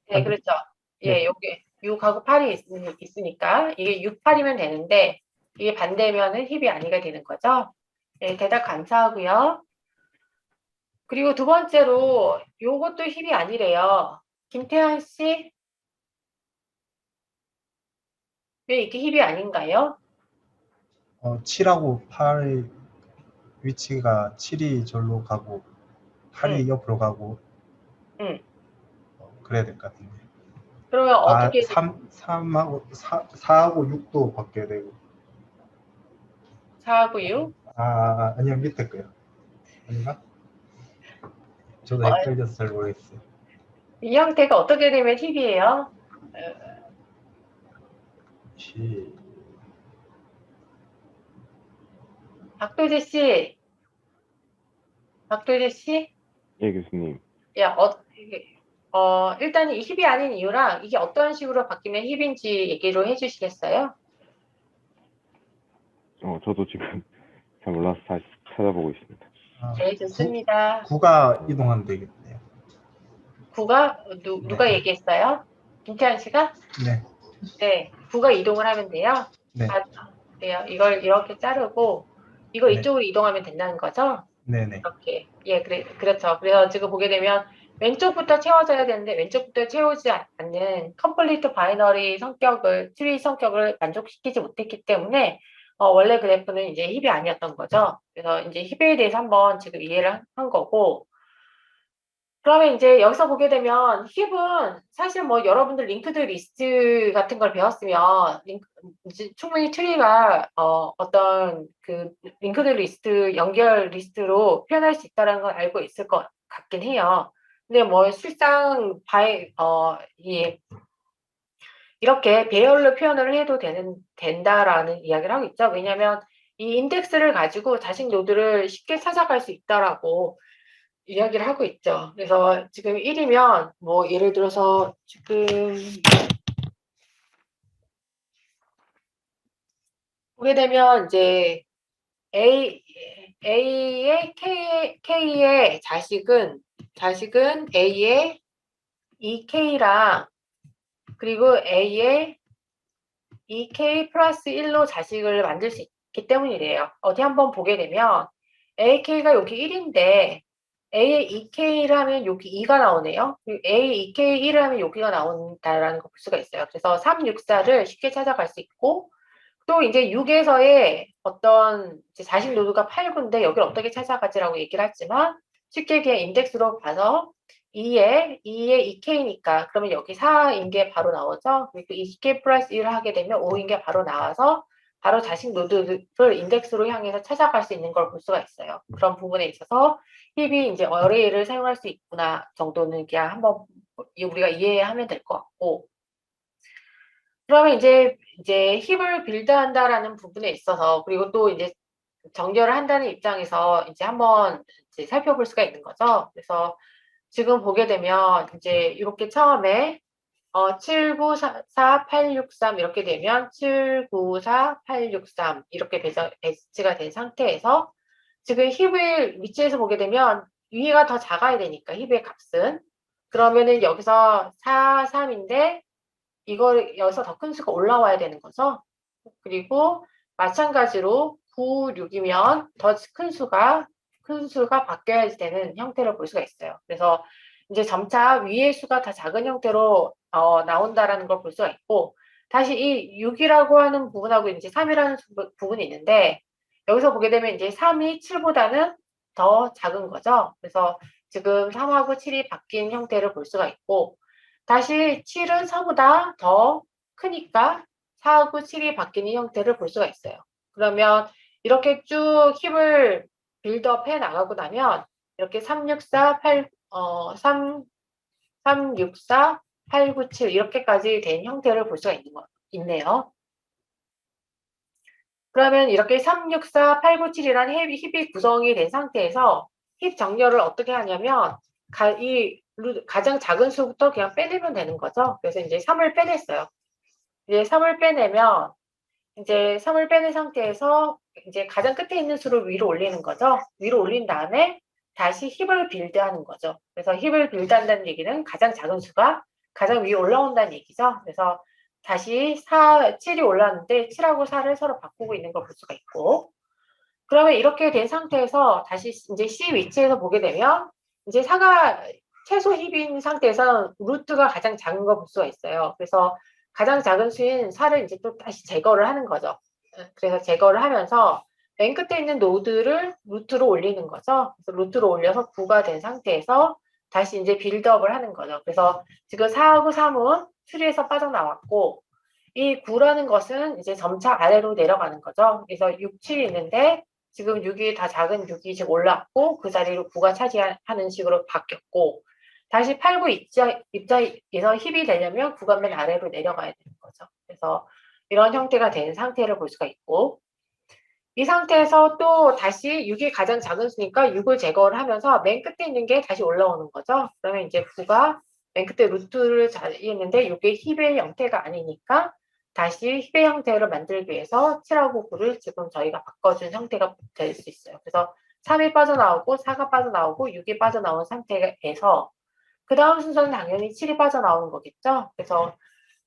네, 안 돼. 그렇죠. 예, 네. 요게 6하고 8이 있으니까 이게 6, 8이면 되는데 이게 반대면은 힙이 아니가 되는 거죠. 네, 대답 감사하고요. 그리고 두 번째로 요것도 힙이 아니래요. 김태환 씨, 왜 이게 힙이 아닌가요? 7하고 8 위치가 7이 절로 가고 8이 응, 옆으로 가고 응. 그래야 될 것 같은데. 그러면 어떻게 3하고 4하고 6도 바뀌어야 되고. 4하고 6? 아니요, 밑에 거요. 아닌가? 저도 어, 헷갈려서 잘 모르겠어요. 이 형태가 어떻게 되면 힙이에요? 시 박도재 씨, 박도재 씨, 예, 교수님. 야, 일단 이 힙이 아닌 이유랑 이게 어떤 식으로 바뀌면 힙인지 얘기를 해주시겠어요? 저도 지금 잘 몰라서 다시 찾아보고 있습니다. 네, 좋습니다. 9가 이동하면 되겠네요. 9가 누가 네. 얘기했어요? 김태환 씨가? 네. 네, 9가 이동을 하면 돼요. 네. 돼요. 이걸 이렇게 자르고 이거 네. 이쪽으로 이동하면 된다는 거죠? 네네. 이렇게. 예, 그렇죠. 그래서 지금 보게 되면 왼쪽부터 채워져야 되는데 왼쪽부터 채우지 않는 컴플리트 바이너리 성격을, 트리 성격을 만족시키지 못했기 때문에 원래 그래프는 이제 힙이 아니었던 거죠. 그래서 이제 힙에 대해서 한번 지금 이해를 한 거고, 그러면 이제 여기서 보게 되면 힙은 사실 뭐 여러분들 링크드 리스트 같은 걸 배웠으면 이제 충분히 트리가 어떤 그 링크드 리스트 연결 리스트로 표현할 수 있다는 걸 알고 있을 것 같긴 해요. 근데 뭐 실상 이렇게 배열로 표현을 해도 된다라는 이야기를 하고 있죠. 왜냐하면 이 인덱스를 가지고 자식 노드를 쉽게 찾아갈 수 있다라고 이야기를 하고 있죠. 그래서 지금 1이면 뭐 예를 들어서 지금 보게 되면 이제 A의 K의 자식은 A의 2K랑 그리고 A의 2K 플러스 1로 자식을 만들 수 있기 때문이래요. 어디 한번 보게 되면 AK가 여기 1인데 A의 2K를 하면 여기 2가 나오네요. 그리고 A 2K 1을 하면 여기가 나온다라는 걸 볼 수가 있어요. 그래서 364를 쉽게 찾아갈 수 있고 또 이제 6에서의 어떤 이제 자식 노드가 8구인데 여기를 어떻게 찾아가지라고 얘기를 했지만 쉽게 그냥 인덱스로 봐서 2에 2K니까 그러면 여기 4인 게 바로 나오죠. 그리고 2K 플러스 1을 하게 되면 5인 게 바로 나와서 바로 자식 노드를 인덱스로 향해서 찾아갈 수 있는 걸 볼 수가 있어요. 그런 부분에 있어서 힙이 이제 어레이를 사용할 수 있구나 정도는 그냥 한번 우리가 이해하면 될 것 같고 그러면 이제 힙을 빌드한다라는 부분에 있어서 그리고 또 이제 정렬을 한다는 입장에서 이제 한번 이제 살펴볼 수가 있는 거죠. 그래서 지금 보게 되면 이제 이렇게 처음에 794863 이렇게 되면 794863 이렇게 배치가 된 상태에서 지금 힙의 위치에서 보게 되면 위가 더 작아야 되니까 힙의 값은 그러면은 여기서 43인데 이걸 여기서 더 큰 수가 올라와야 되는 거죠. 그리고 마찬가지로 96이면 더 큰 수가 바뀌어야 되는 형태를 볼 수가 있어요. 그래서 이제 점차 위의 수가 더 작은 형태로 나온다라는 걸 볼 수가 있고 다시 이 6이라고 하는 부분하고 이제 3이라는 부분이 있는데 여기서 보게 되면 이제 3이 7보다는 더 작은 거죠. 그래서 지금 3하고 7이 바뀐 형태를 볼 수가 있고 다시 7은 4보다 더 크니까 4하고 7이 바뀌는 형태를 볼 수가 있어요. 그러면 이렇게 쭉 힙을 빌드업 해 나가고 나면 이렇게 364, 897 이렇게까지 된 형태를 볼 수가 있네요. 그러면 이렇게 364, 897이라는 힙이 구성이 된 상태에서 힙 정렬을 어떻게 하냐면 가장 작은 수부터 그냥 빼내면 되는 거죠. 그래서 이제 3을 빼냈어요. 이제 3을 빼내면 이제 3을 빼낸 상태에서 이제 가장 끝에 있는 수를 위로 올리는 거죠. 위로 올린 다음에 다시 힙을 빌드하는 거죠. 그래서 힙을 빌드한다는 얘기는 가장 작은 수가 가장 위에 올라온다는 얘기죠. 그래서 다시 7이 올라왔는데 7하고 4를 서로 바꾸고 있는 걸 볼 수가 있고 그러면 이렇게 된 상태에서 다시 이제 C 위치에서 보게 되면 이제 4가 최소 힙인 상태에서 루트가 가장 작은 걸 볼 수가 있어요. 그래서 가장 작은 수인 4를 이제 또 다시 제거를 하는 거죠. 그래서 제거를 하면서 맨 끝에 있는 노드를 루트로 올리는 거죠. 그래서 루트로 올려서 9가 된 상태에서 다시 이제 빌드업을 하는 거죠. 그래서 지금 4하고 3은 추리에서 빠져나왔고 이 9라는 것은 이제 점차 아래로 내려가는 거죠. 그래서 6, 7이 있는데 지금 6이 다 작은 6이 지금 올라왔고 그 자리로 9가 차지하는 식으로 바뀌었고 다시 8, 9 입자에서 힙이 되려면 9가 맨 아래로 내려가야 되는 거죠. 그래서 이런 형태가 된 상태를 볼 수가 있고 이 상태에서 또 다시 6이 가장 작은 수니까 6을 제거를 하면서 맨 끝에 있는 게 다시 올라오는 거죠. 그러면 이제 9가 맨 끝에 루트를 있는데 이게 힙의 형태가 아니니까 다시 힙의 형태를 만들기 위해서 7하고 9를 지금 저희가 바꿔준 형태가 될 수 있어요. 그래서 3이 빠져나오고 4가 빠져나오고 6이 빠져나온 상태에서 그 다음 순서는 당연히 7이 빠져나오는 거겠죠. 그래서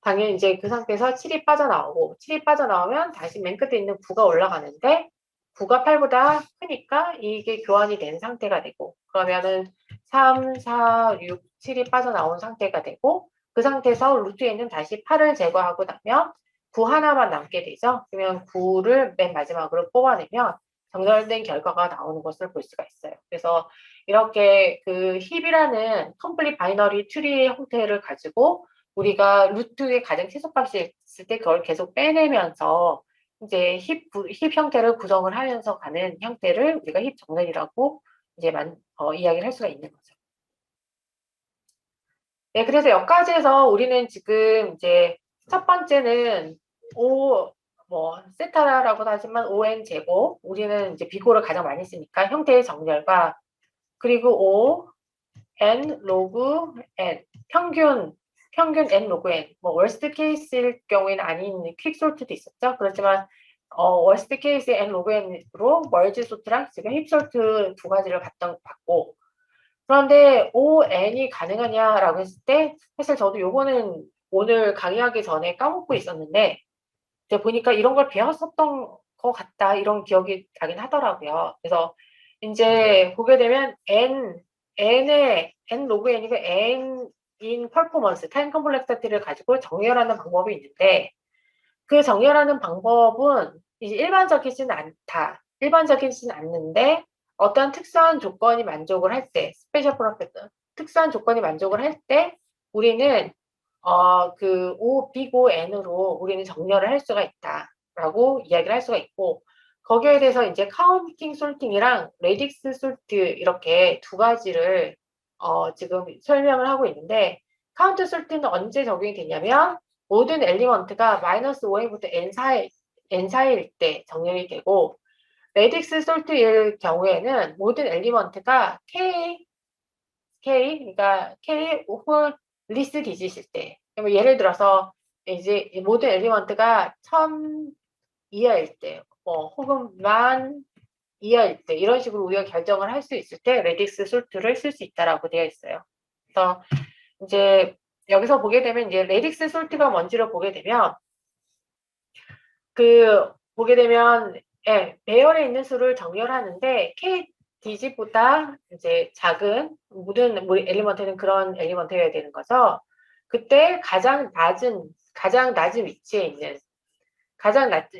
당연히 이제 그 상태에서 7이 빠져나오고 7이 빠져나오면 다시 맨 끝에 있는 9가 올라가는데 9가 8보다 크니까 이게 교환이 된 상태가 되고 그러면은 3, 4, 6, 7이 빠져나온 상태가 되고 그 상태에서 루트에 있는 다시 8을 제거하고 나면 9 하나만 남게 되죠. 그러면 9를 맨 마지막으로 뽑아내면 정렬된 결과가 나오는 것을 볼 수가 있어요. 그래서 이렇게 그 힙이라는 컴플릿 바이너리 트리의 형태를 가지고 우리가 루트의 가장 최소값이 있을 때 그걸 계속 빼내면서 이제 힙 형태를 구성을 하면서 가는 형태를 우리가 힙 정렬이라고 이제 이야기를 할 수가 있는 거죠. 네, 그래서 여기까지해서 우리는 지금 이제 첫 번째는 세타라고도 하지만 ON 제곱, 우리는 이제 비고를 가장 많이 쓰니까 형태의 정렬과 그리고 N 로그 N 평균 N 로그 N 월스트 케이스일 경우에는 아닌 퀵 솔트도 있었죠. 그렇지만 월스트 케이스 N 로그 N으로 멀지 소트랑 지금 힙 솔트 두 가지를 봤고 그런데 ON이 가능하냐라고 했을 때 사실 저도 요거는 오늘 강의하기 전에 까먹고 있었는데 제가 보니까 이런 걸 배웠었던 것 같다 이런 기억이 나긴 하더라고요. 그래서 이제 보게 되면 N 로그 N이고 N인 퍼포먼스, 타임 컴플렉시티를 가지고 정렬하는 방법이 있는데 그 정렬하는 방법은 이제 일반적이지는 않는데 어떤 특수한 조건이 만족을 할 때, 스페셜 프로페션, 특수한 조건이 만족을 할 때 우리는 그 비고 N으로 우리는 정렬을 할 수가 있다라고 이야기를 할 수가 있고 거기에 대해서 이제 카운팅 솔팅이랑 레딕스 솔트 이렇게 두 가지를 지금 설명을 하고 있는데 카운트 솔트는 언제 적용이 되냐면 모든 엘리먼트가 마이너스 5N부터 N4일 때 정렬이 되고 레딕스 솔트일 경우에는 모든 엘리먼트가 그러니까 K 오픈 리스 디짓일 때 그러면 예를 들어서 이제 이 모든 엘리먼트가 1000 이하일 때, 혹은 10,000 이하일 때 이런 식으로 우리가 결정을 할 수 있을 때 레딕스 솔트를 쓸 수 있다라고 되어 있어요. 그래서 이제 여기서 보게 되면 이제 레딕스 솔트가 뭔지를 보게 되면 보게 되면 배열에 있는 수를 정렬하는데 K 디짓보다 이제 작은 모든 엘리먼트는 그런 엘리먼트여야 되는 거죠. 그때 가장 낮은 위치에 있는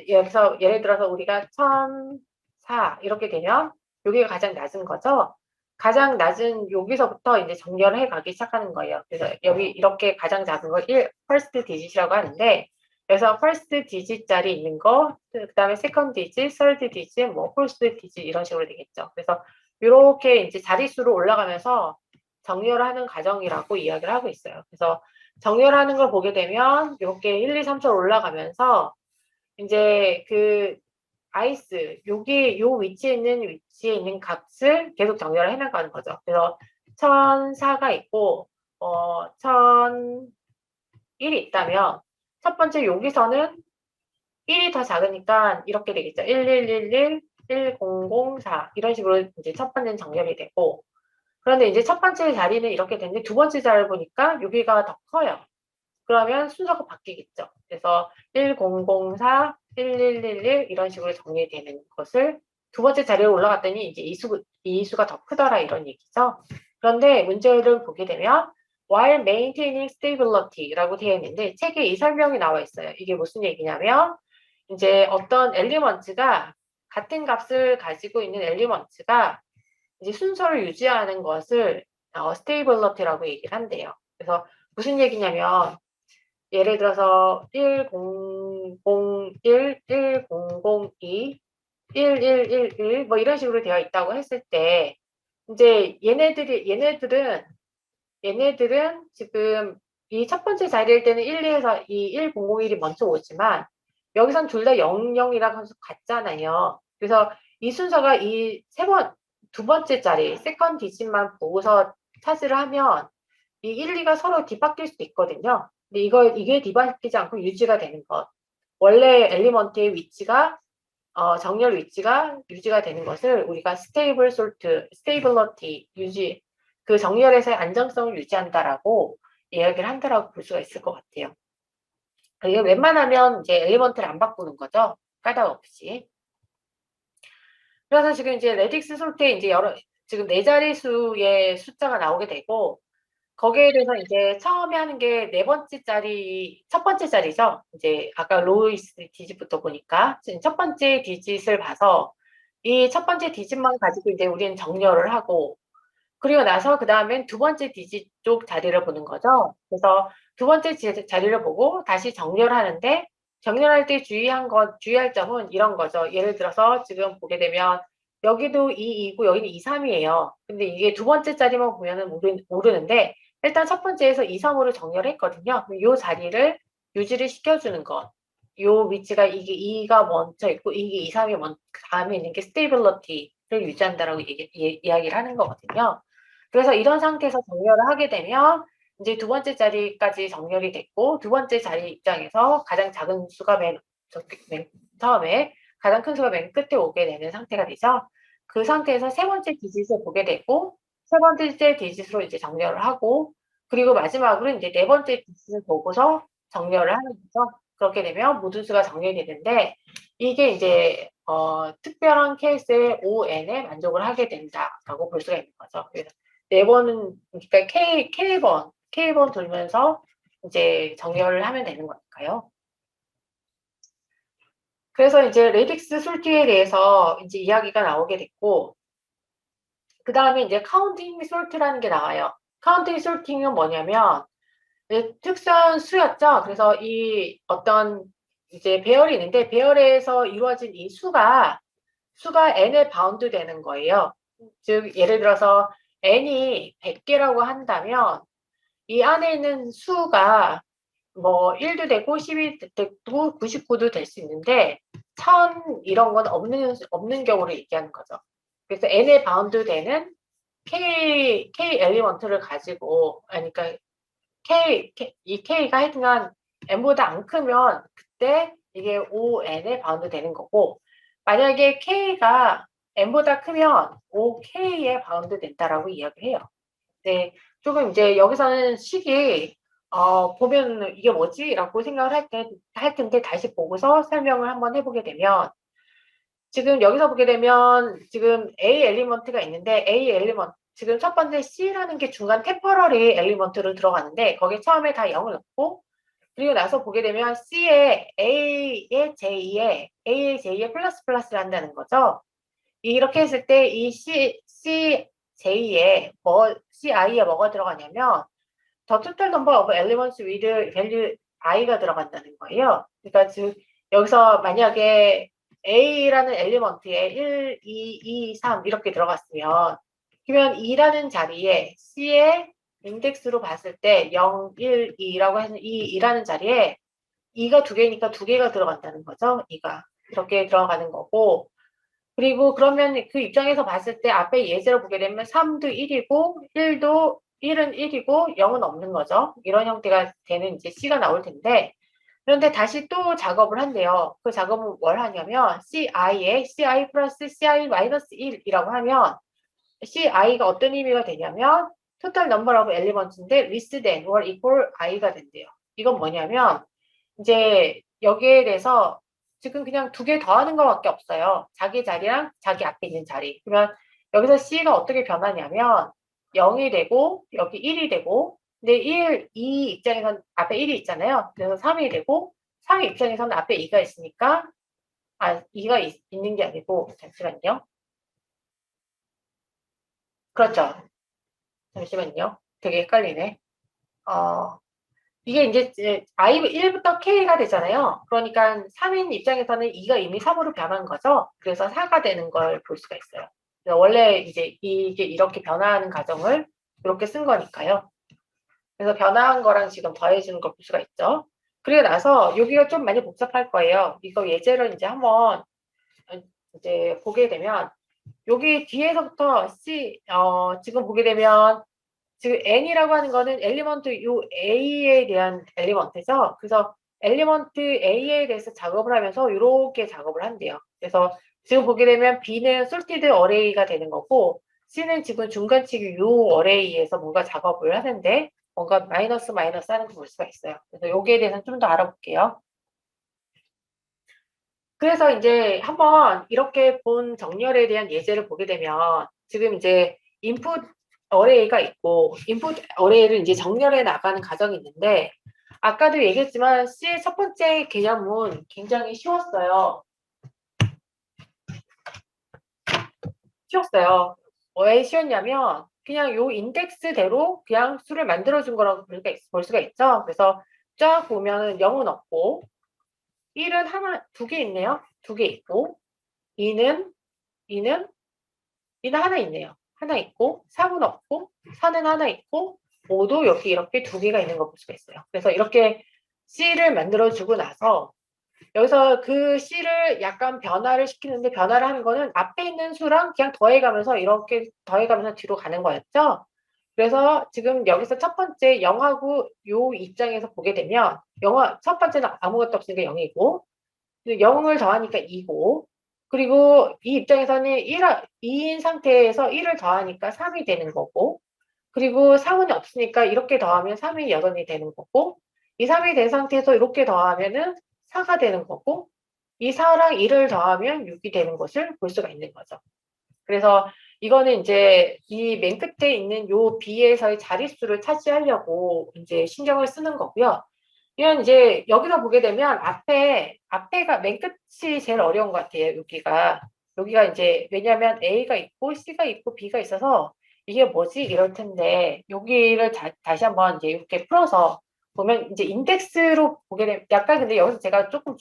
여기서 예를 들어서 우리가 1004 이렇게 되면 여기가 가장 낮은 거죠. 가장 낮은 여기서부터 이제 정렬을 해 가기 시작하는 거예요. 그래서 여기 이렇게 가장 작은 걸 first digit이라고 하는데 그래서 first digit짜리 있는 거, 그다음에 second digit, third digit, fourth digit 이런 식으로 되겠죠. 그래서 이렇게 이제 자릿수로 올라가면서 정렬을 하는 과정이라고 이야기를 하고 있어요. 그래서 정렬하는 걸 보게 되면 이렇게 1, 2, 3초 올라가면서 이제 여기 요 위치에 있는 값을 계속 정렬을 해 나가는 거죠. 그래서 1004가 있고 1001이 있다면 첫 번째 여기서는 1이 더 작으니까 이렇게 되겠죠. 1111, 1004 이런 식으로 이제 첫 번째는 정렬이 되고 그런데 이제 첫 번째 자리는 이렇게 됐는데 두 번째 자리를 보니까 여기가 더 커요. 그러면 순서가 바뀌겠죠. 그래서 1004, 1111 이런 식으로 정리되는 것을 두 번째 자리에 올라갔더니 이제 이 수가 더 크더라 이런 얘기죠. 그런데 문제를 보게 되면 while maintaining stability라고 되어 있는데 책에 이 설명이 나와 있어요. 이게 무슨 얘기냐면 이제 어떤 엘리먼트가 같은 값을 가지고 있는 엘리먼트가 이제 순서를 유지하는 것을 stability라고 얘기를 한대요. 그래서 무슨 얘기냐면 예를 들어서 1001, 1002, 1111 뭐 이런 식으로 되어 있다고 했을 때 이제 얘네들은 지금 이 첫 번째 자리일 때는 1, 2에서 이 1001이 먼저 오지만 여기선 둘 다 00이라고 해서 같잖아요. 그래서 이 순서가 두 번째 자리 세컨 디짓만 보고서 차지를 하면 이 1, 2가 서로 뒤바뀔 수도 있거든요. 근데 이게 뒤바뀌지 않고 유지가 되는 것. 원래 엘리먼트의 위치가 정렬 위치가 유지가 되는 것을 우리가 스테이블 솔트, 스테이블러티 유지 그 정렬에서의 안정성을 유지한다라고 이야기를 한다라고 볼 수가 있을 것 같아요. 이게 웬만하면 이제 엘리먼트를 안 바꾸는 거죠. 까닭 없이. 그래서 지금 이제 레딕스 솔트에 이제 지금 4자릿수의 숫자가 나오게 되고 거기에 대해서 이제 처음에 하는 게 첫 번째 자리죠. 이제 아까 로이스 디짓부터 보니까 지금 첫 번째 디짓을 봐서 이 첫 번째 디짓만 가지고 이제 우리는 정렬을 하고 그리고 나서 그다음엔 두 번째 디짓 쪽 자리를 보는 거죠. 그래서 두 번째 자리를 보고 다시 정렬을 하는데 정렬할 때 주의할 점은 이런 거죠. 예를 들어서 지금 보게 되면 여기도 2, 2고 여기는 2, 3이에요. 근데 이게 두 번째 자리만 보면은 모르는데 일단 첫 번째에서 2, 3으로 정렬했거든요. 요 자리를 유지를 시켜주는 것. 요 위치가 이게 2가 먼저 있고 이게 2, 3이 다음에 있는 게 스테이블러티를 유지한다라고 이야기를 하는 거거든요. 그래서 이런 상태에서 정렬을 하게 되면 이제 두 번째 자리까지 정렬이 됐고 두 번째 자리 입장에서 가장 작은 수가 맨 처음에 가장 큰 수가 맨 끝에 오게 되는 상태가 되죠. 그 상태에서 세 번째 디짓을 보게 되고 세 번째 디짓으로 이제 정렬을 하고 그리고 마지막으로 이제 네 번째 디짓을 보고서 정렬을 하는 거죠. 그렇게 되면 모든 수가 정렬이 되는데 이게 이제 특별한 케이스의 ON에 만족을 하게 된다라고 볼 수가 있는 거죠. 그래서 네 번은 그러니까 K번 돌면서 이제 정렬을 하면 되는 거니까요. 그래서 이제 레딕스 솔트에 대해서 이제 이야기가 나오게 됐고 그다음에 이제 카운팅 솔트라는 게 나와요. 카운팅 솔팅은 뭐냐면 특수한 수였죠. 그래서 이 어떤 이제 배열이 있는데 배열에서 이루어진 이 수가 n에 바운드 되는 거예요. 즉 예를 들어서 n이 100개라고 한다면 이 안에 있는 수가 뭐 1도 되고 10이 되고 99도 될 수 있는데 1000 이런 건 없는 경우를 얘기하는 거죠. 그래서 n에 바운드 되는 K 엘리먼트를 가지고 그러니까 이 K가 하여튼간 N보다 안 크면 그때 이게 ON에 바운드 되는 거고, 만약에 K가 N보다 크면 OK에 바운드 된다라고 이야기해요. 네, 조금 이제 여기서는 식이 보면 이게 뭐지? 라고 생각을 할 텐데 다시 보고서 설명을 한번 해보게 되면, 지금 여기서 보게 되면 지금 A 엘리먼트가 있는데 A 엘리먼트 지금 첫 번째 C라는 게 중간 템퍼러리 엘리먼트로 들어가는데 거기에 처음에 다 0을 넣고, 그리고 나서 보게 되면 C에 A에 J에 플러스 플러스를 한다는 거죠. 이렇게 했을 때 이 J에 CI에 뭐가 들어가냐면 the total number of elements with value i가 들어간다는 거예요. 그러니까 즉 여기서 만약에 A라는 엘리먼트에 1, 2, 2, 3 이렇게 들어갔으면, 그러면 2라는 자리에 C의 인덱스로 봤을 때 0, 1, 2라고 해서 이 2라는 자리에 2가 두 개니까 두 개가 들어간다는 거죠. 2가 이렇게 들어가는 거고, 그리고 그러면 그 입장에서 봤을 때 앞에 예제로 보게 되면 3도 1이고 1은 1이고 0은 없는 거죠. 이런 형태가 되는 이제 C가 나올 텐데, 그런데 다시 또 작업을 한대요. 그 작업은 뭘 하냐면 CI에 CI 플러스 CI 마이너스 1이라고 하면 CI가 어떤 의미가 되냐면 total number of elements인데 less than or equal i가 된대요. 이건 뭐냐면 이제 여기에 대해서 지금 그냥 두 개 더하는 것밖에 없어요. 자기 자리랑 자기 앞에 있는 자리. 그러면 여기서 C가 어떻게 변하냐면 0이 되고 여기 1이 되고, 근데 2 입장에서는 앞에 1이 있잖아요. 그래서 3이 되고 3 입장에서는 앞에 2가 있으니까 2가 있는 게 아니고, 잠시만요. 그렇죠. 잠시만요. 되게 헷갈리네. 이게 이제 I 1부터 K가 되잖아요. 그러니까 3인 입장에서는 2가 이미 3으로 변한 거죠. 그래서 4가 되는 걸 볼 수가 있어요. 그래서 원래 이제 이게 이렇게 변화하는 과정을 이렇게 쓴 거니까요. 그래서 변화한 거랑 지금 더해주는 걸 볼 수가 있죠. 그리고 나서 여기가 좀 많이 복잡할 거예요. 이거 예제를 이제 한번 이제 보게 되면 여기 뒤에서부터 지금 보게 되면 지금 n이라고 하는 거는 엘리먼트 요 a에 대한 엘리먼트죠. 그래서 엘리먼트 a에 대해서 작업을 하면서 이렇게 작업을 한대요. 그래서 지금 보게 되면 b는 sorted array가 되는 거고, c는 지금 중간치기 요 array에서 뭔가 작업을 하는데 뭔가 마이너스 하는 거 볼 수가 있어요. 그래서 여기에 대해서는 좀 더 알아볼게요. 그래서 이제 한번 이렇게 본 정렬에 대한 예제를 보게 되면 지금 이제 인풋 어레이가 있고 인풋 어레이를 이제 정렬해 나가는 과정이 있는데, 아까도 얘기했지만 C의 첫 번째 개념은 굉장히 쉬웠어요. 왜 쉬웠냐면 그냥 요 인덱스대로 그냥 수를 만들어준 거라고 볼 수가 있죠. 그래서 쫙 보면은 0은 없고 1은 두 개 있네요. 두 개 있고 2는 하나 있네요. 하나 있고 3은 없고 4는 하나 있고 5도 여기 이렇게 두 개가 있는 거 볼 수가 있어요. 그래서 이렇게 C를 만들어주고 나서 여기서 그 C를 약간 변화를 시키는데, 변화를 하는 거는 앞에 있는 수랑 그냥 더해가면서 이렇게 더해가면서 뒤로 가는 거였죠. 그래서 지금 여기서 첫 번째 0하고 요 입장에서 보게 되면 첫 번째는 아무것도 없으니까 0이고 0을 더하니까 2고, 그리고 이 입장에서는 2인 상태에서 1을 더하니까 3이 되는 거고, 그리고 4은 없으니까 이렇게 더하면 3이 8이 되는 거고, 이 3이 된 상태에서 이렇게 더하면은 4가 되는 거고, 이 4랑 1을 더하면 6이 되는 것을 볼 수가 있는 거죠. 그래서 이거는 이제 이 맨 끝에 있는 요 B에서의 자릿수를 차지하려고 이제 신경을 쓰는 거고요. 이건 이제 여기서 보게 되면 앞에가 맨 끝이 제일 어려운 것 같아요. 여기가 이제 왜냐하면 A가 있고 C가 있고 B가 있어서 이게 뭐지 이럴 텐데, 여기를 다시 한번 이제 이렇게 풀어서 보면 이제 인덱스로 보게 되면 약간, 근데 여기서 제가 조금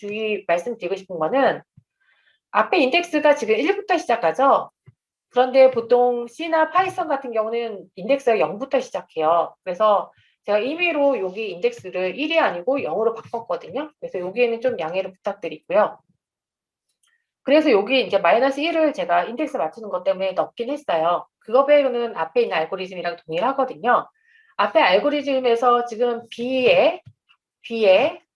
말씀드리고 싶은 거는 앞에 인덱스가 지금 1부터 시작하죠. 그런데 보통 C나 파이썬 같은 경우는 인덱스가 0부터 시작해요. 그래서 제가 임의로 여기 인덱스를 1이 아니고 0으로 바꿨거든요. 그래서 여기에는 좀 양해를 부탁드리고요. 그래서 여기 이제 마이너스 1을 제가 인덱스 맞추는 것 때문에 넣긴 했어요. 그거 배우는 앞에 있는 알고리즘이랑 동일하거든요. 앞에 알고리즘에서 지금 B에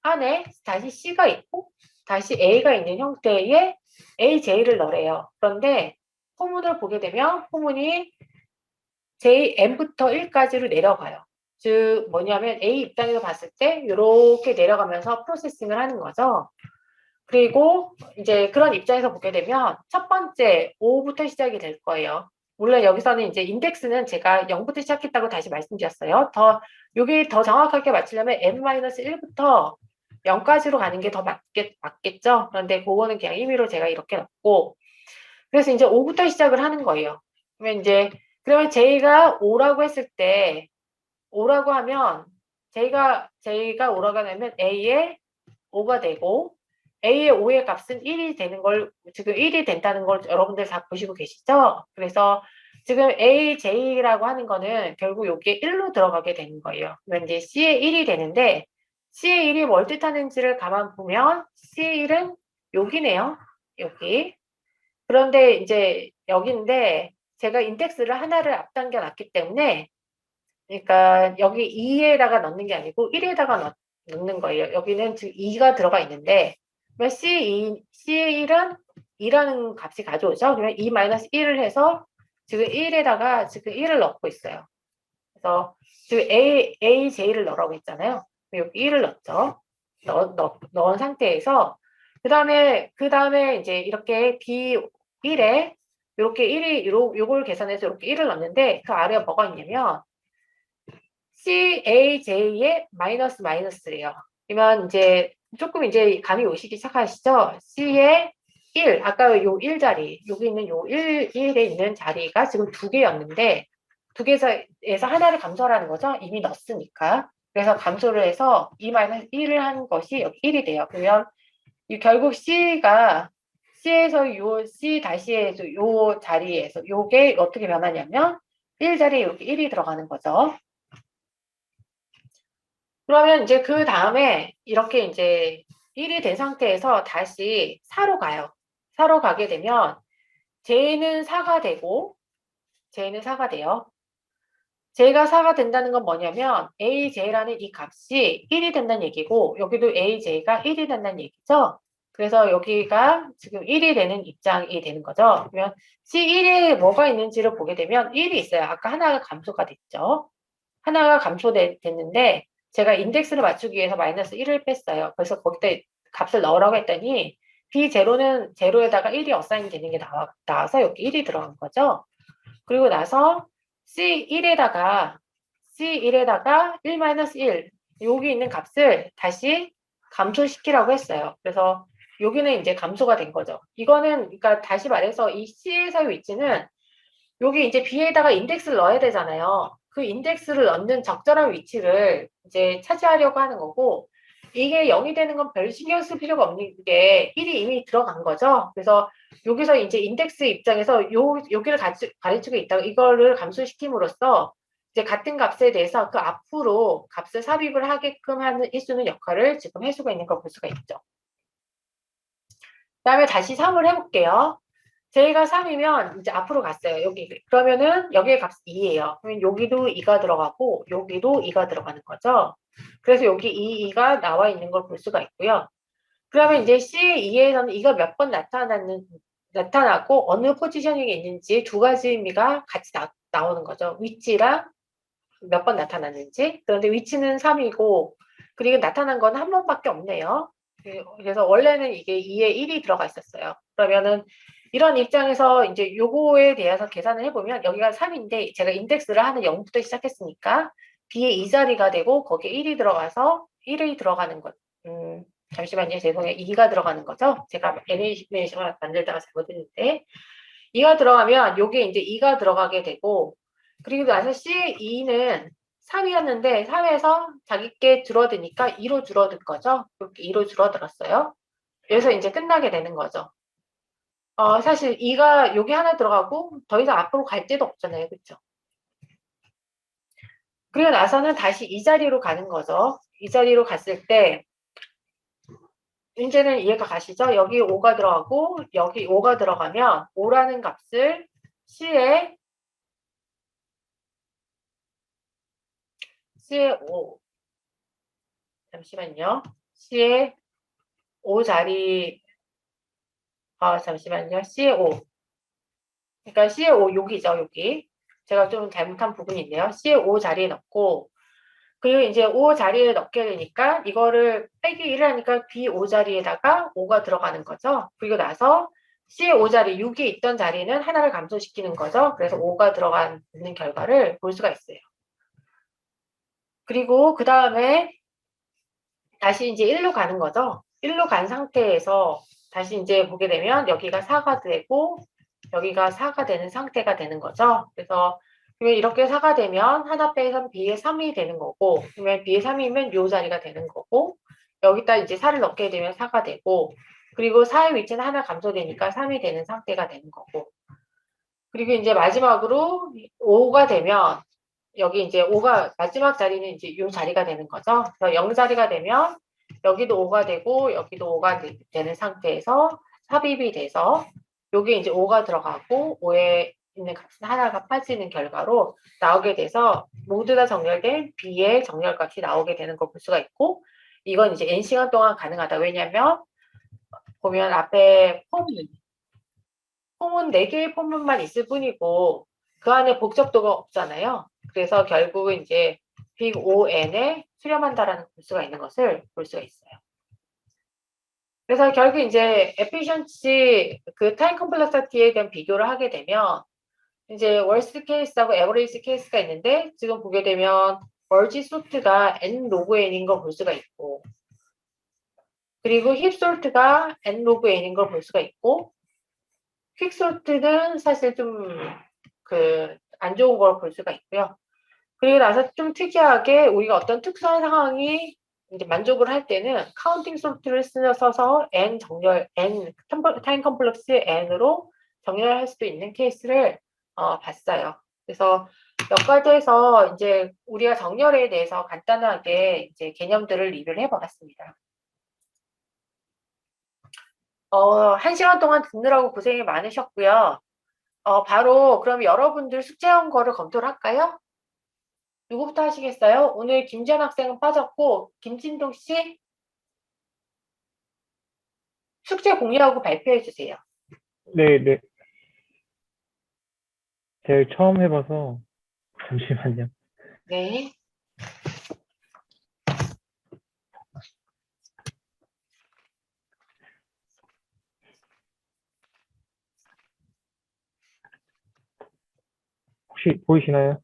안에 다시 C가 있고 다시 A가 있는 형태의 AJ를 넣으래요. 그런데 포문을 보게 되면 포문이 JM부터 1까지로 내려가요. 즉 뭐냐면 A 입장에서 봤을 때 이렇게 내려가면서 프로세싱을 하는 거죠. 그리고 이제 그런 입장에서 보게 되면 첫 번째 5부터 시작이 될 거예요. 물론 여기서는 이제 인덱스는 제가 0부터 시작했다고 다시 말씀드렸어요. 여기 더 정확하게 맞추려면 n-1부터 0까지로 가는 게 더 맞겠죠? 그런데 그거는 그냥 임의로 제가 이렇게 넣고 그래서 이제 5부터 시작을 하는 거예요. 그러면 J가 5라고 했을 때 5라고 하면 J가 5라고 하면 A의 5가 되고 A의 5의 값은 1이 되는 걸 지금 1이 된다는 걸 여러분들 다 보시고 계시죠? 그래서 지금 AJ라고 하는 거는 결국 여기에 1로 들어가게 되는 거예요. 그러면 이제 C의 1이 되는데 C의 1이 뭘 뜻하는지를 가만 보면 C의 1은 여기네요. 여기. 그런데 이제 여기인데 제가 인덱스를 하나를 앞당겨 놨기 때문에 그러니까 여기 2에다가 넣는 게 아니고 1에다가 넣는 거예요. 여기는 지금 2가 들어가 있는데 C의 1은 2라는 값이 가져오죠. 그러면 2-1을 해서 지금 1에다가 지금 1을 넣고 있어요. 그래서 지금 AJ를 넣으라고 했잖아요. 여기 1을 넣었죠. 넣은 상태에서 그 다음에 이제 이렇게 B1에 이렇게 1이 요걸 계산해서 이렇게 1을 넣는데 그 아래에 뭐가 있냐면 CAJ의 마이너스래요. 그러면 이제 조금 이제 감이 오시기 시작하시죠? C의 1, 아까 요 1자리, 여기 있는 요 1에 있는 자리가 지금 두 개였는데 두 개에서 하나를 감소하라는 거죠? 이미 넣었으니까. 그래서 감소를 해서 2-1을 한 것이 여기 1이 돼요. 그러면 결국 C에서 요 C-에서 요 자리에서 요게 어떻게 변하냐면 1자리에 이렇게 1이 들어가는 거죠. 그러면 이제 그 다음에 이렇게 이제 1이 된 상태에서 다시 4로 가요. 4로 가게 되면 J는 4가 되고 J는 4가 돼요. J가 4가 된다는 건 뭐냐면 AJ라는 이 값이 1이 된다는 얘기고 여기도 AJ가 1이 된다는 얘기죠. 그래서 여기가 지금 1이 되는 입장이 되는 거죠. 그러면 C1에 뭐가 있는지를 보게 되면 1이 있어요. 아까 하나가 감소가 됐죠. 하나가 감소됐는데 제가 인덱스를 맞추기 위해서 -1을 뺐어요. 그래서 거기다 값을 넣으라고 했더니 B0는 제로에다가 1이 어사인 되는 게 나와서 여기 1이 들어간 거죠. 그리고 나서 C1에다가 1-1 여기 있는 값을 다시 감소시키라고 했어요. 그래서 여기는 이제 감소가 된 거죠. 이거는 그러니까 다시 말해서 이 C에서의 위치는 여기 이제 B에다가 인덱스를 넣어야 되잖아요. 그 인덱스를 넣는 적절한 위치를 이제 차지하려고 하는 거고 이게 0이 되는 건 별 신경 쓸 필요가 없는 게 1이 이미 들어간 거죠. 그래서 여기서 이제 인덱스 입장에서 여기를 가르치고 있다가 이거를 감소시킴으로써 이제 같은 값에 대해서 그 앞으로 값을 삽입을 하게끔 해주는 역할을 지금 해주고 있는 걸 볼 수가 있죠. 그다음에 다시 3을 해볼게요. J가 3이면 이제 앞으로 갔어요. 여기. 그러면은 여기의 값이 2예요. 그러면 여기도 2가 들어가고 여기도 2가 들어가는 거죠. 그래서 여기 2가 나와 있는 걸 볼 수가 있고요. 그러면 이제 C2에서는 2가 몇 번 나타나고 어느 포지셔닝에 있는지 두 가지 의미가 같이 나오는 거죠. 위치랑 몇 번 나타났는지. 그런데 위치는 3이고 그리고 나타난 건 한 번밖에 없네요. 그래서 원래는 이게 2에 1이 들어가 있었어요. 그러면은 이런 입장에서 이제 요거에 대해서 계산을 해보면 여기가 3인데 제가 인덱스를 하는 0부터 시작했으니까 B의 2자리가 되고 거기에 1이 들어가서 1이 들어가는 것. 잠시만요. 죄송해요. 2가 들어가는 거죠. 제가 애니메이션을 만들다가 잘못했는데 2가 들어가면 요게 이제 2가 들어가게 되고 그리고 나서 C2는 3이었는데 3에서 자기께 줄어드니까 2로 줄어들 거죠. 이렇게 2로 줄어들었어요. 그래서 이제 끝나게 되는 거죠. 사실 2가 여기 하나 들어가고 더 이상 앞으로 갈 데도 없잖아요. 그렇죠? 그리고 나서는 다시 이 자리로 가는 거죠. 이 자리로 갔을 때 이제는 이해가 가시죠? 여기 5가 들어가고 여기 5가 들어가면 5라는 값을 C에 C의 5 잠시만요. C의 5 자리 잠시만요. C의 5 그러니까 C의 5 여기죠. 여기 제가 좀 잘못한 부분이 있네요. C의 5 자리에 넣고 그리고 이제 5 자리에 넣게 되니까 이거를 빼기 1을 하니까 B5 자리에다가 5가 들어가는 거죠. 그리고 나서 C의 5 자리 6이 있던 자리는 하나를 감소시키는 거죠. 그래서 5가 들어가 있는 결과를 볼 수가 있어요. 그리고 그 다음에 다시 이제 1로 가는 거죠. 1로 간 상태에서 다시 이제 보게 되면 여기가 4가 되고 여기가 4가 되는 상태가 되는 거죠. 그래서 그러면 이렇게 4가 되면 하나 빼서 B의 3이 되는 거고 그러면 B의 3이면 요 자리가 되는 거고 여기다 이제 4를 넣게 되면 4가 되고 그리고 4의 위치는 하나 감소되니까 3이 되는 상태가 되는 거고 그리고 이제 마지막으로 5가 되면 여기 이제 5가 마지막 자리는 이제 요 자리가 되는 거죠. 그래서 0 자리가 되면 여기도 5가 되고 여기도 5가 되는 상태에서 삽입이 돼서 여기 이제 5가 들어가고 5에 있는 값은 하나가 빠지는 결과로 나오게 돼서 모두 다 정렬된 B의 정렬값이 나오게 되는 걸 볼 수가 있고 이건 이제 N 시간 동안 가능하다. 왜냐면 보면 앞에 폼은 4개의 폼만 있을 뿐이고 그 안에 복잡도가 없잖아요. 그래서 결국은 이제 빅 ON에 수렴한다라는 볼 수가 있는 것을 볼 수가 있어요. 그래서 결국 이제 efficiency 그 타임 컴플렉시티에 대한 비교를 하게 되면 이제 월스트 케이스하고 에버리지 케이스가 있는데 지금 보게 되면 멀지 소트가 n 로그 n인 걸 볼 수가 있고 그리고 힙 솔트가 n 로그 n인 걸 볼 수가 있고 퀵 솔트는 사실 좀 안 좋은 걸 볼 수가 있고요. 그리고 나서 좀 특이하게 우리가 어떤 특수한 상황이 이제 만족을 할 때는 카운팅 솔트를 써서 n 타임 컴플렉스 n으로 정렬할 수도 있는 케이스를 봤어요. 그래서 몇 가지에서 이제 우리가 정렬에 대해서 간단하게 이제 개념들을 리뷰를 해보았습니다. 1시간 동안 듣느라고 고생이 많으셨고요. 바로 그럼 여러분들 숙제한 거를 검토를 할까요? 누구부터 하시겠어요? 오늘 김지연 학생은 빠졌고 김진동 씨 숙제 공유하고 발표해 주세요. 네, 네. 제일 처음 해봐서 잠시만요. 네. 혹시 보이시나요?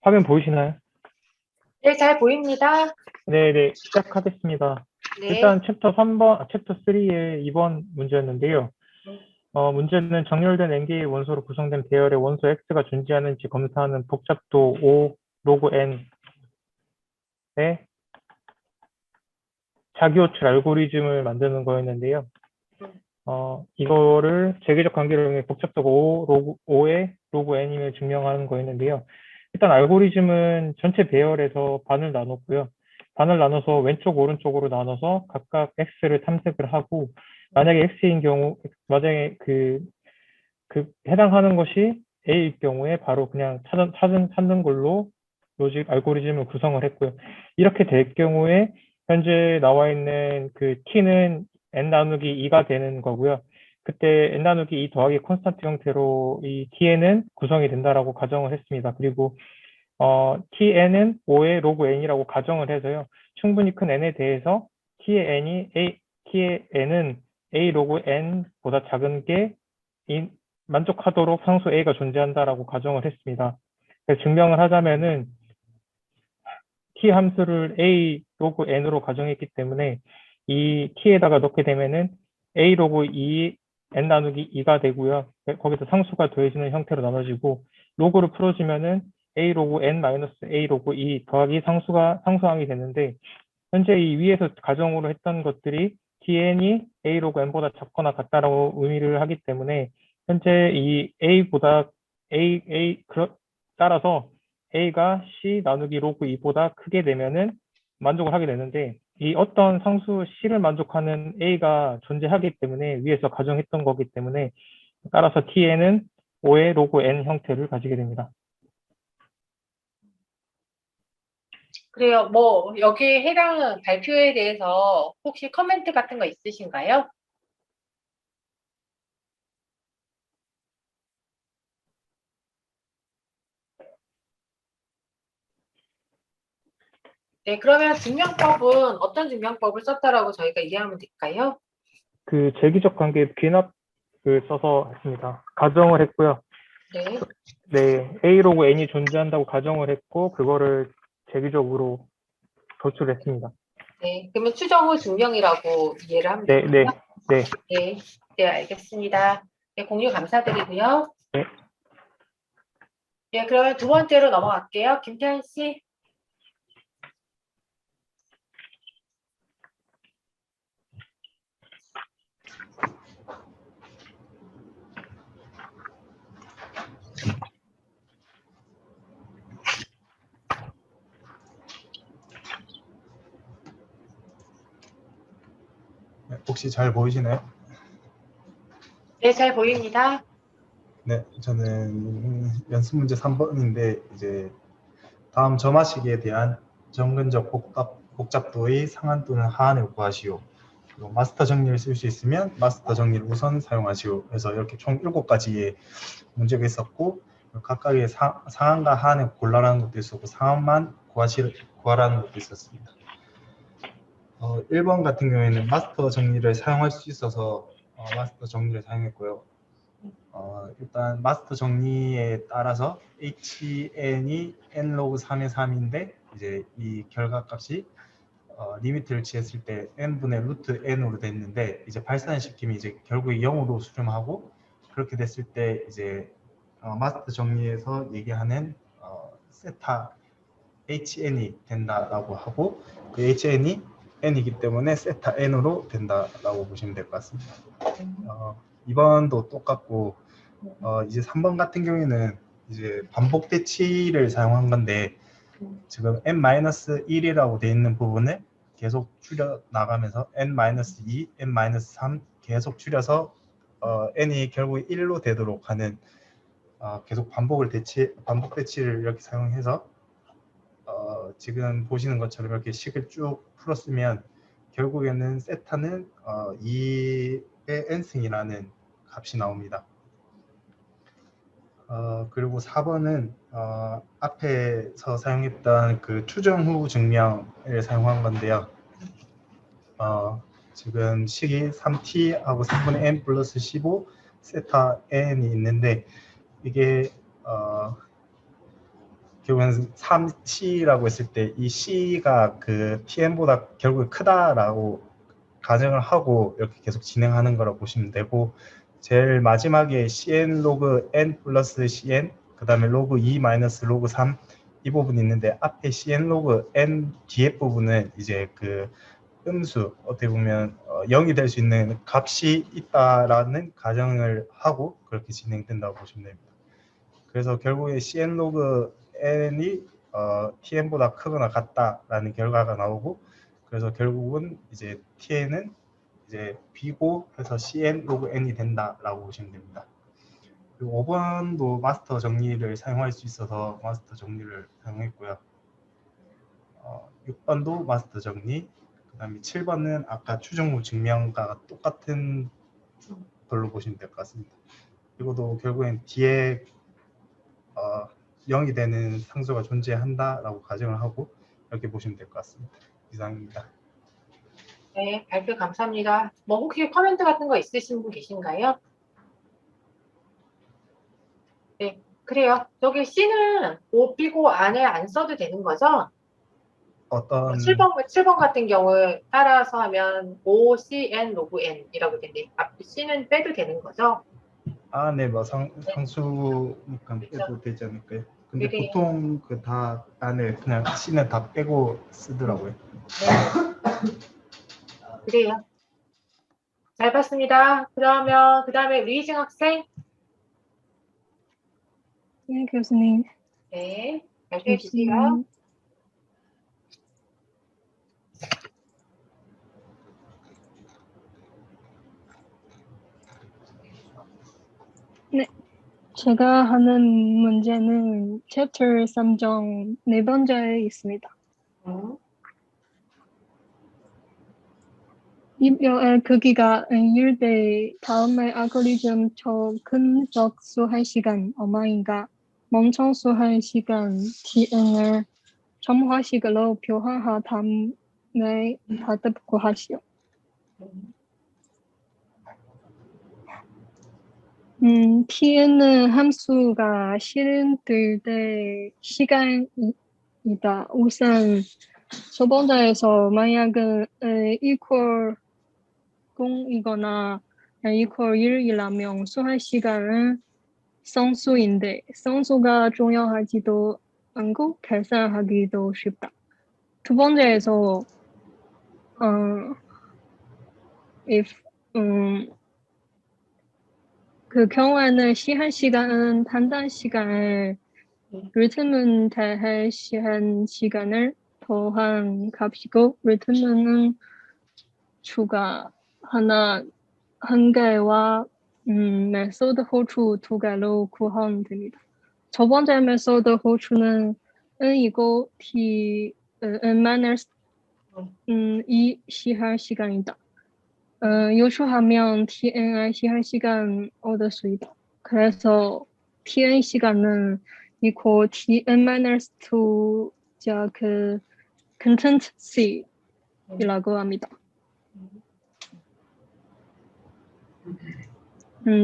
화면 보이시나요? 네, 잘 보입니다. 네, 네. 시작하겠습니다. 네. 일단 챕터 3의 2번 문제였는데요. 문제는 정렬된 n개의 원소로 구성된 배열의 원소 x가 존재하는지 검사하는 복잡도 O 로그 n의 자기호출 알고리즘을 만드는 거였는데요. 이거를 재계적 관계를 이용해 복잡도 O의 로그 n임을 증명하는 거였는데요. 일단 알고리즘은 전체 배열에서 반을 나눴고요. 반을 나눠서 왼쪽 오른쪽으로 나눠서 각각 x를 탐색을 하고 만약에 x인 경우 만약에 그 해당하는 것이 a일 경우에 바로 그냥 찾는 걸로 로직 알고리즘을 구성을 했고요. 이렇게 될 경우에 현재 나와 있는 그 t는 n 나누기 2가 되는 거고요. 그때 n 나누기 2 더하기 콘스탄트 형태로 이 tn은 구성이 된다라고 가정을 했습니다. 그리고 tn은 5의 로그 n이라고 가정을 해서요. 충분히 큰 n에 대해서 t의 n은 a 로그 n보다 작은 게 만족하도록 상수 a가 존재한다라고 가정을 했습니다. 그래서 증명을 하자면은 t 함수를 a 로그 n으로 가정했기 때문에 이 t에다가 넣게 되면은 a 로그 2 n 나누기 2가 되고요. 거기서 상수가 더해지는 형태로 나눠지고 로그를 풀어주면은 a 로그 n 마이너스 a 로그 2 더하기 상수항이 되는데 현재 이 위에서 가정으로 했던 것들이 tn이 a 로그 n보다 작거나 같다라고 의미를 하기 때문에 현재 이 a보다 따라서 a가 c 나누기 로그 2보다 크게 되면은 만족을 하게 되는데 이 어떤 상수 C를 만족하는 A가 존재하기 때문에 위에서 가정했던 거기 때문에 따라서 T에는 5의 로그 n 형태를 가지게 됩니다. 그래요. 뭐 여기에 해당 발표에 대해서 혹시 커멘트 같은 거 있으신가요? 네, 그러면 증명법은 어떤 증명법을 썼다라고 저희가 이해하면 될까요? 그 재기적 관계 귀납을 써서 했습니다. 가정을 했고요. 네, 네, A 로그 n이 존재한다고 가정을 했고 그거를 재기적으로 도출했습니다. 네. 그러면 추정 후 증명이라고 이해를 하면 네, 네, 될까요? 네. 네, 네, 알겠습니다. 네, 공유 감사드리고요. 네. 네, 그러면 두 번째로 넘어갈게요. 김태현 씨. 네, 혹시 잘 보이시나요? 네, 잘 보입니다. 네, 저는 연습 문제 3번인데 이제 다음 점화식에 대한 점근적 복잡도의 상한 또는 하한을 구하시오. 그리고 마스터 정리를 쓸 수 있으면 마스터 정리를 우선 사용하시오. 그래서 이렇게 총 7가지의 문제가 있었고 각각의 상한과 하한을 골라라는 것도 있었고 상한만 구하라는 것도 있었습니다. 1번 같은 경우에는 마스터 정리를 사용할 수 있어서 마스터 정리를 사용했고요. 일단 마스터 정리에 따라서 HN이 n 로그 3의 3인데 이제 이 결과값이 리미트를 취했을 때 n분의 루트 n으로 됐는데 이제 발산을 시키면 이제 결국에 0으로 수렴하고 그렇게 됐을 때 이제 마스터 정리에서 얘기하는 세타 HN이 된다라고 하고 그 HN이 n이기 때문에 세타 n으로 된다라고 보시면 될 것 같습니다. 2번도 똑같고 이제 3번 같은 경우에는 이제 반복 대치를 사용한 건데 지금 n-1이라고 되어 있는 부분을 계속 줄여 나가면서 n-2, n-3 계속 줄여서 n이 결국 1로 되도록 하는 계속 반복 대치를 이렇게 사용해서 지금 보시는 것처럼 이렇게 식을 쭉 풀었으면 결국에는 세타는 2의 n승이라는 값이 나옵니다. 그리고 4번은 앞에서 사용했던 그 추정 후 증명을 사용한 건데요. 지금 식이 3t하고 3분의 n 플러스 15 세타 n이 있는데 이게 결국은 3c라고 했을 때 이 c가 그 tn보다 결국에 크다라고 가정을 하고 이렇게 계속 진행하는 거라고 보시면 되고 제일 마지막에 cn 로그 n 플러스 cn 그 다음에 로그 2 마이너스 로그 3 이 부분이 있는데 앞에 cn 로그 n 뒤에 부분은 이제 그 음수 어떻게 보면 0이 될 수 있는 값이 있다라는 가정을 하고 그렇게 진행된다고 보시면 됩니다. 그래서 결국에 cn 로그 n이 tn보다 크거나 같다라는 결과가 나오고 그래서 결국은 이제 tn은 이제 b고 해서 cn 로그 n이 된다라고 보시면 됩니다. 그리고 5번도 마스터 정리를 사용할 수 있어서 마스터 정리를 사용했고요. 6번도 마스터 정리, 그 다음에 7번은 아까 추정 후 증명과 똑같은 걸로 보시면 될 것 같습니다. 이것도 결국엔 뒤에 0이 되는 상수가 존재한다라고 가정을 하고 이렇게 보시면 될 것 같습니다. 이상입니다. 네, 발표 감사합니다. 뭐 혹시 커멘트 같은 거 있으신 분 계신가요? 네, 그래요. 저기 C는 5 빼고 안에 안 써도 되는 거죠? 어떤 7번 같은 경우 따라서 하면 OCN 로그 N이라고 되는데 앞에 C는 빼도 되는 거죠? 네, 뭐 상수니까 그렇죠. 빼도 되지 않을까요? 근데 네. 보통 그 다 안에 그냥 C는 다 빼고 쓰더라고요. 네. 그래요. 잘 봤습니다. 그러면 그 다음에 루이징 학생. 네, 교수님. 네, 발표해 주세요. 제가 하는 문제는 챕터 3정 네 번째에 있습니다. 입력의 크기가 N일 때 다음의 알고리즘 큰 적수할 시간 얼마인가? 멈춰수할 시간 Tn을 점화식으로 표현한 다음에 답을 구하시오. Tn은 함수가 실행될 때 시간이다. 우선 첫 번째에서 만약은 equal 0이거나 equal 1이라면 수할 시간은 성수인데 성수가 중요하지도 않고 계산하기도 쉽다. 두 번째에서 if 그 경우에는 시간은 단단 시간을 리듬은 대해 시간을 더한 값이고 리듬은 추가 한 개와 메소드 호출 두 개로 구하면 됩니다. 첫 번째 메소드 호출은 n이고 n-2 시할 시간이다. 요초하면 tn의 시할 시간 얻을 수 있다. 그래서 tn 시간은 equal tn-2 자 그 content c이라고 합니다.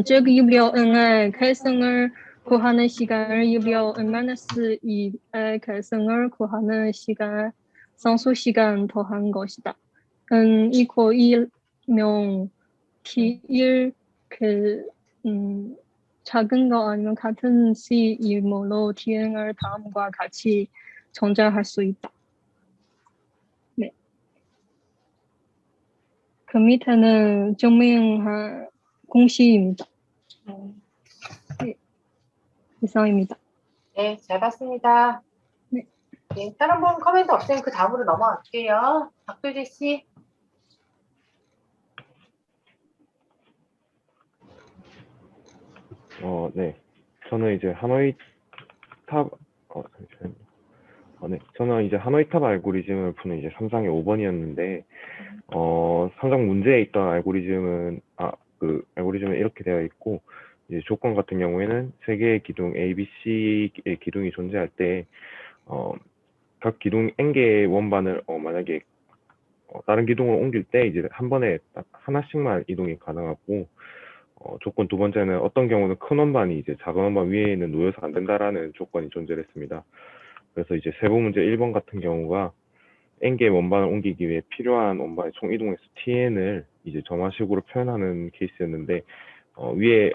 즉 유료 n의 결승을 구하는 시간을 유료 n-2의 결승을 구하는 시간 상수 시간 더한 것이다. n equal 1명 t1 작은 거 아니면 같은 c 이모로 tn을 다음과 같이 전제할 수 있다. 네. 그 밑에는 증명한 공식입니다. 네. 이상입니다. 네, 잘 봤습니다. 네. 네, 다른 분 코멘트 없으면 그 다음으로 넘어갈게요. 박도재 씨. 네. 저는 이제 하노이 탑, 잠시만요. 네. 저는 이제 하노이 탑 알고리즘을 푸는 이제 3상의 5번이었는데, 3상 문제에 있던 알고리즘은, 그 알고리즘은 이렇게 되어 있고, 이제 조건 같은 경우에는 세 개의 기둥 A, B, C의 기둥이 존재할 때, 각 기둥 n개의 원반을 만약에 다른 기둥으로 옮길 때 이제 한 번에 딱 하나씩만 이동이 가능하고, 조건 두 번째는 어떤 경우는 큰 원반이 이제 작은 원반 위에는 놓여서 안 된다라는 조건이 존재했습니다. 그래서 이제 세부 문제 1번 같은 경우가 n개의 원반을 옮기기 위해 필요한 원반의 총 이동횟수 tn을 이제 점화식으로 표현하는 케이스였는데, 위에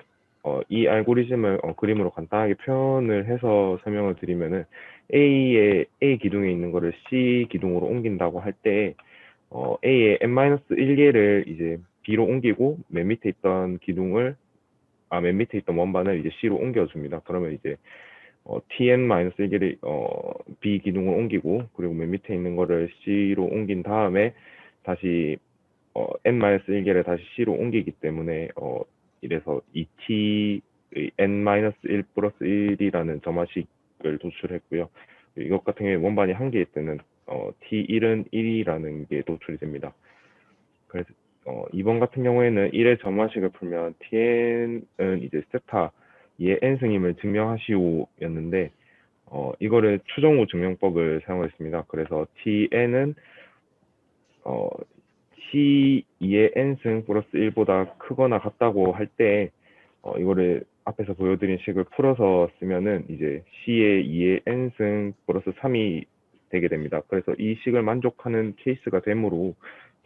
이 알고리즘을 그림으로 간단하게 표현을 해서 설명을 드리면은 A 기둥에 있는 거를 C 기둥으로 옮긴다고 할 때 A의 n-1개를 이제 B로 옮기고 맨 밑에 있던 원반을 이제 C로 옮겨줍니다. 그러면 이제 tn-1개를 B 기둥으로 옮기고, 그리고 맨 밑에 있는 거를 C로 옮긴 다음에 다시 n-1개를 다시 C로 옮기기 때문에 이래서 2t의 n-1 플러스 1이라는 점화식을 도출했고요. 이것 같은 경우에 원반이 한 개일 때는 t1은 1이라는 게 도출이 됩니다. 그래서 2번 같은 경우에는 1의 점화식을 풀면 tn은 이제 세타 2의 n승임을 증명하시오였는데, 이거를 추정후 증명법을 사용했습니다. 그래서 tn은 C2의 n승 플러스 1보다 크거나 같다고 할 때, 이거를 앞에서 보여드린 식을 풀어서 쓰면은 이제 C의 2의 n승 플러스 3이 되게 됩니다. 그래서 이 식을 만족하는 케이스가 되므로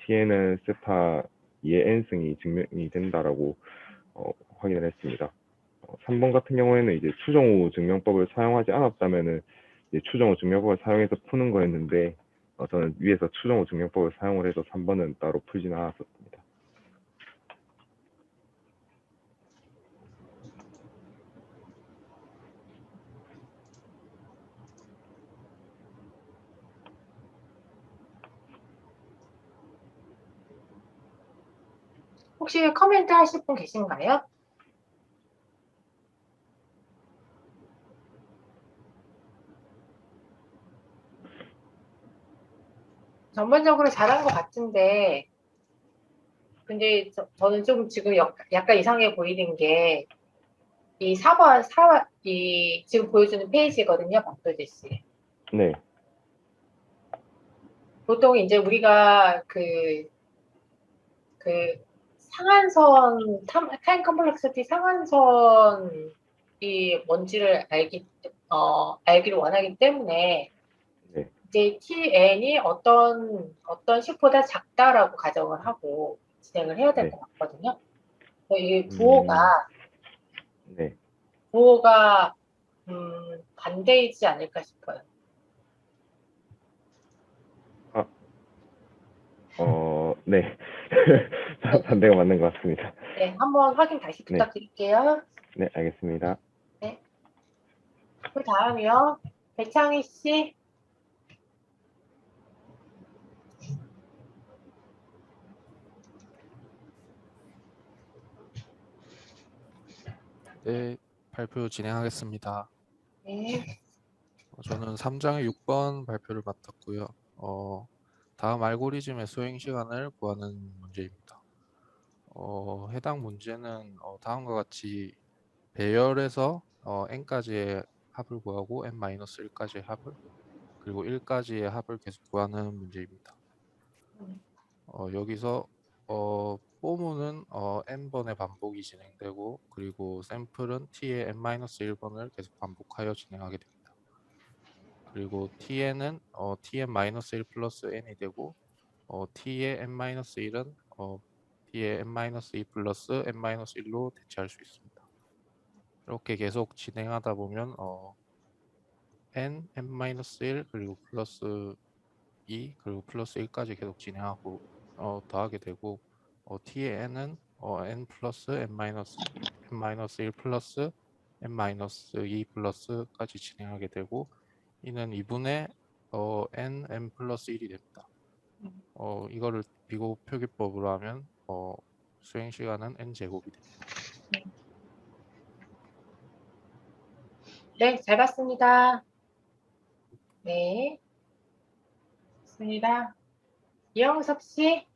Tn은 세타 2의 n승이 증명이 된다라고 확인을 했습니다. 3번 같은 경우에는 이제 추정후 증명법을 사용하지 않았다면은 이제 추정후 증명법을 사용해서 푸는 거였는데, 저는 위에서 추정후 증명법을 사용을 해서 3번은 따로 풀지는 않았었습니다. 혹시 코멘트 하실 분 계신가요? 전반적으로 잘한 것 같은데, 근데 저는 좀 지금 약간 이상해 보이는 게, 이 4번, 이 지금 보여주는 페이지거든요, 박도재 씨. 네, 보통 이제 우리가 그 상한선, 타임 컴플렉시티 상한선이 뭔지를 알기를 원하기 때문에, 네, 이제 TN이 어떤 식보다 작다라고 가정을 하고 진행을 해야 될 네, 것 같거든요. 그래서 이 음, 네. 부호가 반대이지 않을까 싶어요. 아, 네. 반대가 맞는 것 같습니다. 네, 한번 확인 다시 네, 부탁드릴게요. 네, 알겠습니다. 네. 그 다음이요. 배창희 씨. 네, 발표 진행하겠습니다. 네. 저는 3장의 6번 발표를 맡았고요. 다음 알고리즘의 수행 시간을 구하는 문제입니다. 해당 문제는 다음과 같이 배열에서 n까지의 합을 구하고 n-1까지의 합을 그리고 1까지의 합을 계속 구하는 문제입니다. 여기서 뽀무는 n번의 반복이 진행되고 그리고 샘플은 t의 n-1번을 계속 반복하여 진행하게 됩니다. 그리고 tn은 tn-1 플러스 n이 되고 t의 n-1은 t의 n-2 플러스 n-1로 대체할 수 있습니다. 이렇게 계속 진행하다 보면 n, n-1 그리고 플러스 2 그리고 플러스 1까지 계속 진행하고 더하게 되고 t의 n은 n 플러스 n-1 플러스 n-2 플러스까지 진행하게 되고 이는 2분의 n 플러스 1이 됩니다. 이거를 비고 표기법으로 하면 수행 시간은 n 제곱이 됩니다. 네, 잘 봤습니다. 네. 좋습니다. 이영석 씨.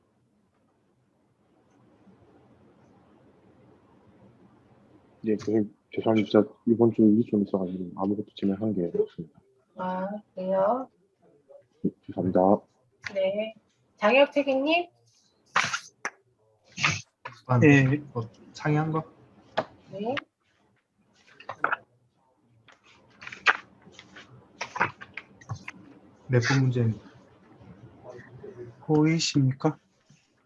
네, 죄송합니다. 진짜 이번 주 일이 좀 있어가지고 아무것도 진행한 게 없습니다. 아, 그래요. 네, 죄송합니다. 네. 장혁 책임님. 네. 상의한 거? 네. 몇 번 문제입니다. 보이십니까?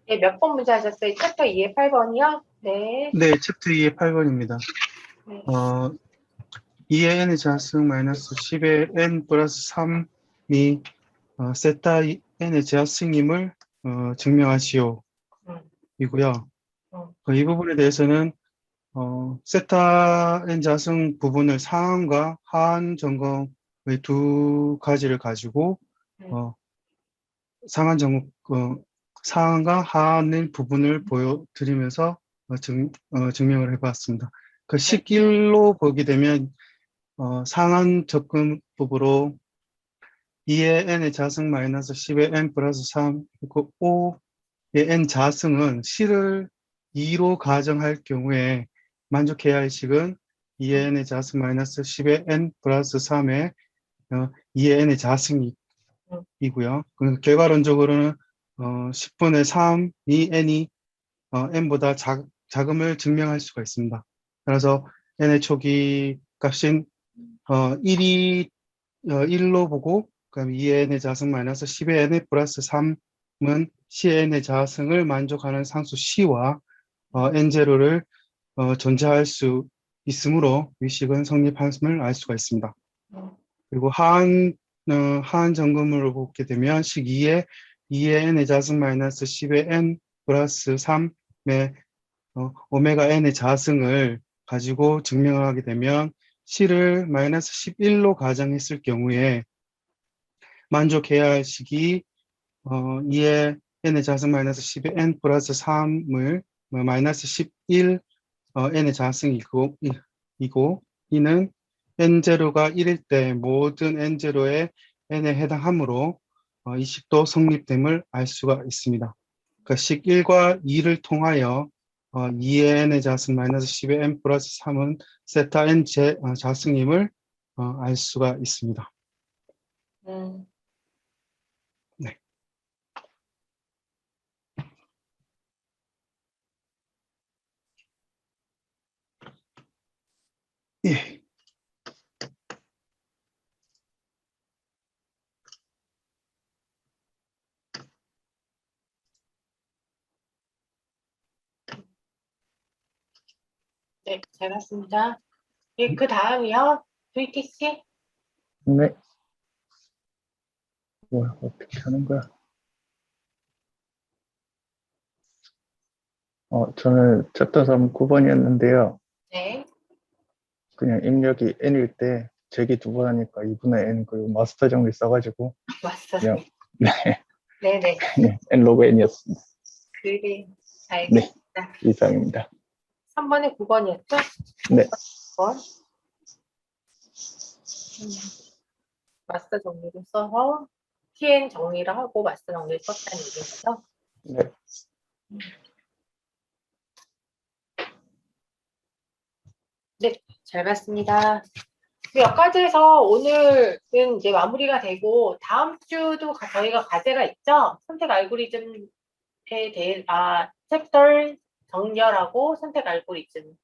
네, 몇 번 문제 하셨어요? 챕터 2의 8번이요? 네. 네, 챕터 2의 8번입니다. 네. 2의 n의 자승 마이너스 10의 n 플러스 3이 세타 n의 자승임을 증명하시오. 이고요. 이 부분에 대해서는 세타 n 자승 부분을 상한과 하한 점검의 두 가지를 가지고 상한 점검 상한과 하한의 부분을 보여드리면서 증명을 해봤습니다. 그 식 1로 보게 되면 상한 접근법으로 2의 n의 자승 마이너스 10의 n 플러스 3 그리고 5의 n 자승은 C를 2로 가정할 경우에 만족해야 할 식은 2의 n의 자승 마이너스 10의 n 플러스 3의 2의 n의 자승이고요. 결과론적으로는 10분의 3이 n이 n보다 작음을 증명할 수가 있습니다. 따라서 n의 초기 값인 1로 보고 그럼 2의 n의 자승 마이너스 10의 n의 플러스 3은 C의 n의 자승을 만족하는 상수 C와 n0를 존재할 수 있으므로 이 식은 성립함을 알 수가 있습니다. 그리고 하한 점검으로 보게 되면 식 2의 n의 자승 마이너스 10의 n 플러스 3의 오메가 n의 자승을 가지고 증명을 하게 되면 C를 마이너스 11로 가정했을 경우에 만족해야 할 식이 2의 n의 자승 마이너스 10의 n 플러스 3을 마이너스 11 n의 자승이고 이는 n0가 1일 때 모든 n0의 n에 해당하므로 이 식도 성립됨을 알 수가 있습니다. 그러니까 식 1과 2를 통하여 2의 n의 자승 마이너스 10의 n 플러스 3은 세타 n 자승임을 알 수가 있습니다. 네. 예. 네, 잘 봤습니다. 예, 그 다음이요. VTC. 네. 뭐야, 어떻게 하는 거야? 저는 챕터 3 9번이었는데요. 네. 그냥 입력이 n일 때 제기 2번 하니까 2분의 n 그리고 마스터 정리 써가지고 맞어요. 그냥 네, 네네. 그냥 n 로그 n이었습니다. 그래. 알겠습니다. 이상입니다. 3번에 9번이었죠? 네. 9번. 마스터 정리를 써서 TN 정리를 하고 마스터 정리를 썼다는 얘기죠? 네. 네, 잘 봤습니다. 몇 가지에서 오늘은 이제 마무리가 되고 다음 주도 저희가 과제가 있죠? 선택 알고리즘에 대해 챕터 정렬하고 선택 알고리즘에서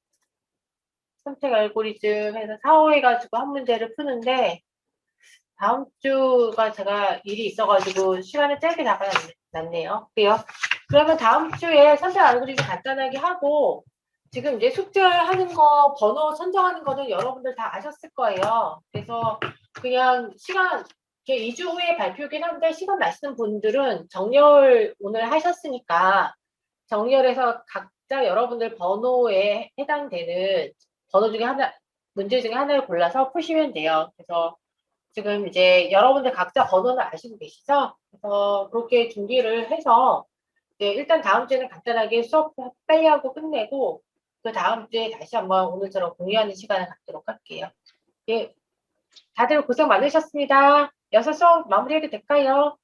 4, 5 해가지고 한 문제를 푸는데 다음 주가 제가 일이 있어가지고 시간을 짧게 잡아놨네요. 그래요? 그러면 다음 주에 선택 알고리즘 간단하게 하고 지금 이제 숙제하는 거, 번호 선정하는 거는 여러분들 다 아셨을 거예요. 그래서 그냥 시간, 2주 후에 발표긴 한데 시간 나시는 분들은 정렬 오늘 하셨으니까 정렬해서 각자 여러분들 번호에 해당되는 번호 중에 하나, 문제 중에 하나를 골라서 푸시면 돼요. 그래서 지금 이제 여러분들 각자 번호는 아시고 계시죠? 그래서 그렇게 준비를 해서 이제 일단 다음 주에는 간단하게 수업 빨리 하고 끝내고 그 다음 주에 다시 한번 오늘처럼 공유하는 시간을 갖도록 할게요. 예, 다들 고생 많으셨습니다. 여기서 수업 마무리해도 될까요?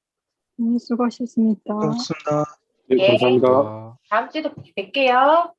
수고하셨습니다. 고맙습니다. 네, 예. 감사합니다. 아. 다음 주에도 뵐게요.